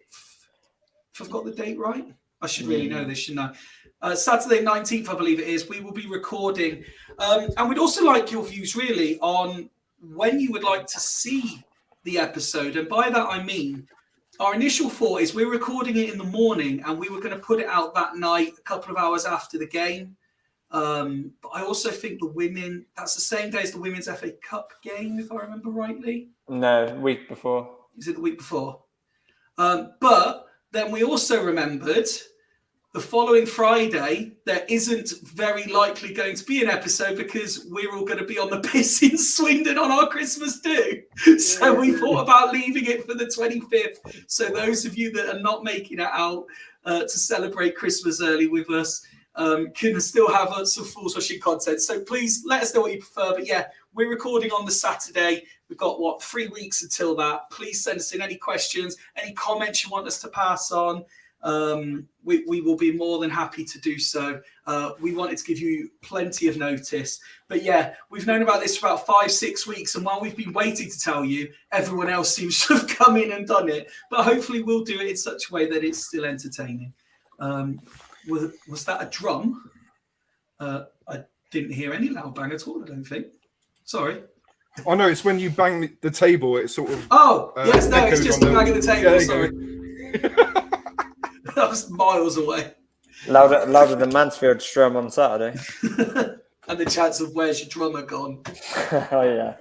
Speaker 1: if I've got the date right. I should really know this, shouldn't I? Saturday 19th, I believe it is. We will be recording. And we'd also like your views, really, on when you would like to see the episode. And by that, I mean, our initial thought is we're recording it in the morning, and we were going to put it out that night, a couple of hours after the game. But I also think the women, that's the same day as the Women's FA Cup game, if I remember rightly.
Speaker 5: No, week before.
Speaker 1: Is it the week before? But then we also remembered the following Friday, there isn't very likely going to be an episode because we're all going to be on the piss in Swindon on our Christmas do. So we thought about leaving it for the 25th. So those of you that are not making it out to celebrate Christmas early with us can still have some Fools Rush In content. So please let us know what you prefer. But yeah, we're recording on the Saturday. We've got, 3 weeks until that. Please send us in any questions, any comments you want us to pass on. We will be more than happy to do so. We wanted to give you plenty of notice. But yeah, we've known about this for about 5-6 weeks. And while we've been waiting to tell you, everyone else seems to have come in and done it. But hopefully we'll do it in such a way that it's still entertaining. Was that a drum? I didn't hear any loud bang at all, I don't think. Sorry.
Speaker 7: Oh, no, it's when you bang the table, it's sort of...
Speaker 1: Oh, yes, no, it's just the bang of the table,
Speaker 7: Yeah,
Speaker 1: sorry. That was miles away.
Speaker 5: Louder than Mansfield's drum on Saturday.
Speaker 1: And the chance of where's your drummer gone.
Speaker 5: Oh, yeah.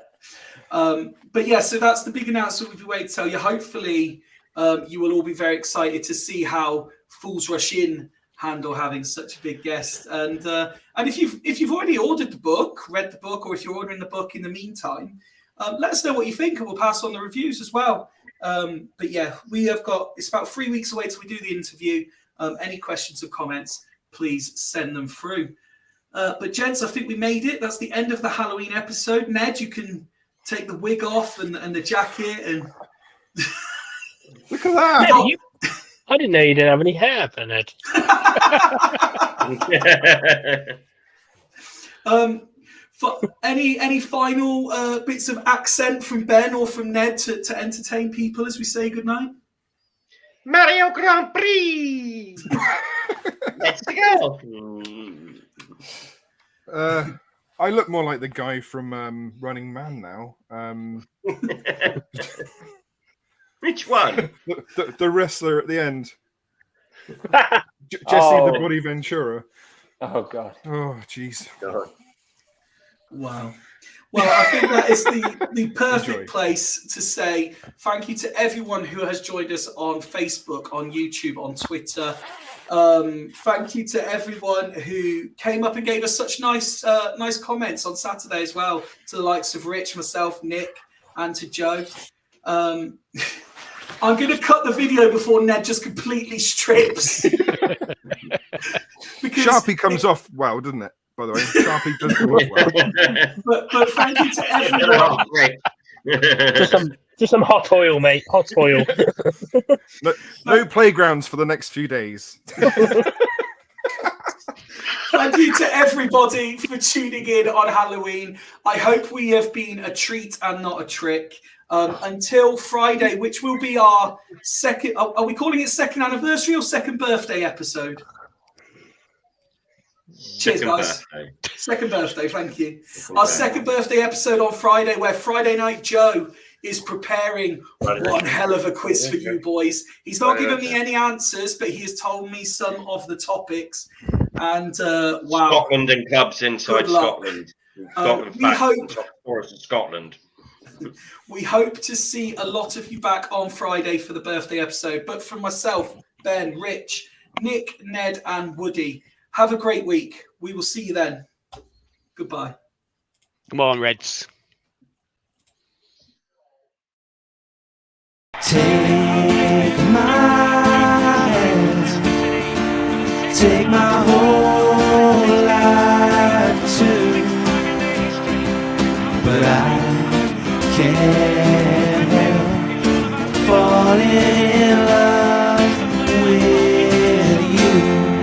Speaker 1: But yeah, so that's the big announcement we've been waiting to tell you. Hopefully, you will all be very excited to see how Fools Rush In handle having such a big guest. And if you've already ordered the book, read the book, or if you're ordering the book in the meantime, let us know what you think, and we'll pass on the reviews as well. But yeah, it's about 3 weeks away till we do the interview. Any questions or comments, please send them through. But gents, I think we made it. That's the end of the Halloween episode. Ned, you can take the wig off and the jacket and
Speaker 7: Look at that!
Speaker 8: Yeah, I didn't know you didn't have any hair, Bernard.
Speaker 1: For any final bits of accent from Ben or from Ned to entertain people as we say goodnight?
Speaker 4: Mario Grand Prix! Let's go!
Speaker 7: I look more like the guy from Running Man now.
Speaker 4: Which one?
Speaker 7: The wrestler at the end. Jesse the Body Ventura.
Speaker 5: Oh God.
Speaker 7: Oh, jeez.
Speaker 4: God.
Speaker 1: Wow. Well, I think that is the perfect
Speaker 7: Enjoy.
Speaker 1: place to say thank you to everyone who has joined us on Facebook, on YouTube, on Twitter. Thank you to everyone who came up and gave us such nice comments on Saturday as well, to the likes of Rich, myself, Nick, and to Joe. I'm going to cut the video before Ned just completely strips. Because
Speaker 7: Sharpie comes off well, doesn't it? By the way, Sharpie does go off well.
Speaker 1: but thank you to everyone.
Speaker 8: Just some hot oil, mate. Hot oil.
Speaker 7: No playgrounds for the next few days.
Speaker 1: Thank you to everybody for tuning in on Halloween. I hope we have been a treat and not a trick. Until Friday, which will be our second. Are we calling it second anniversary or second birthday episode? Cheers, guys. Second birthday, thank you. Our second birthday episode on Friday, where Friday Night Joe is preparing one hell of a quiz for you boys. He's not given me any answers, but he has told me some of the topics. And wow.
Speaker 4: Scotland and clubs inside Scotland.
Speaker 1: We hope
Speaker 4: Scotland.
Speaker 1: We hope to see a lot of you back on Friday for the birthday episode. But from myself, Ben, Rich, Nick, Ned, and Woody, have a great week. We will see you then. Goodbye.
Speaker 6: Come on, Reds.
Speaker 3: Take my hand, take my whole life too, but I can't help falling in love.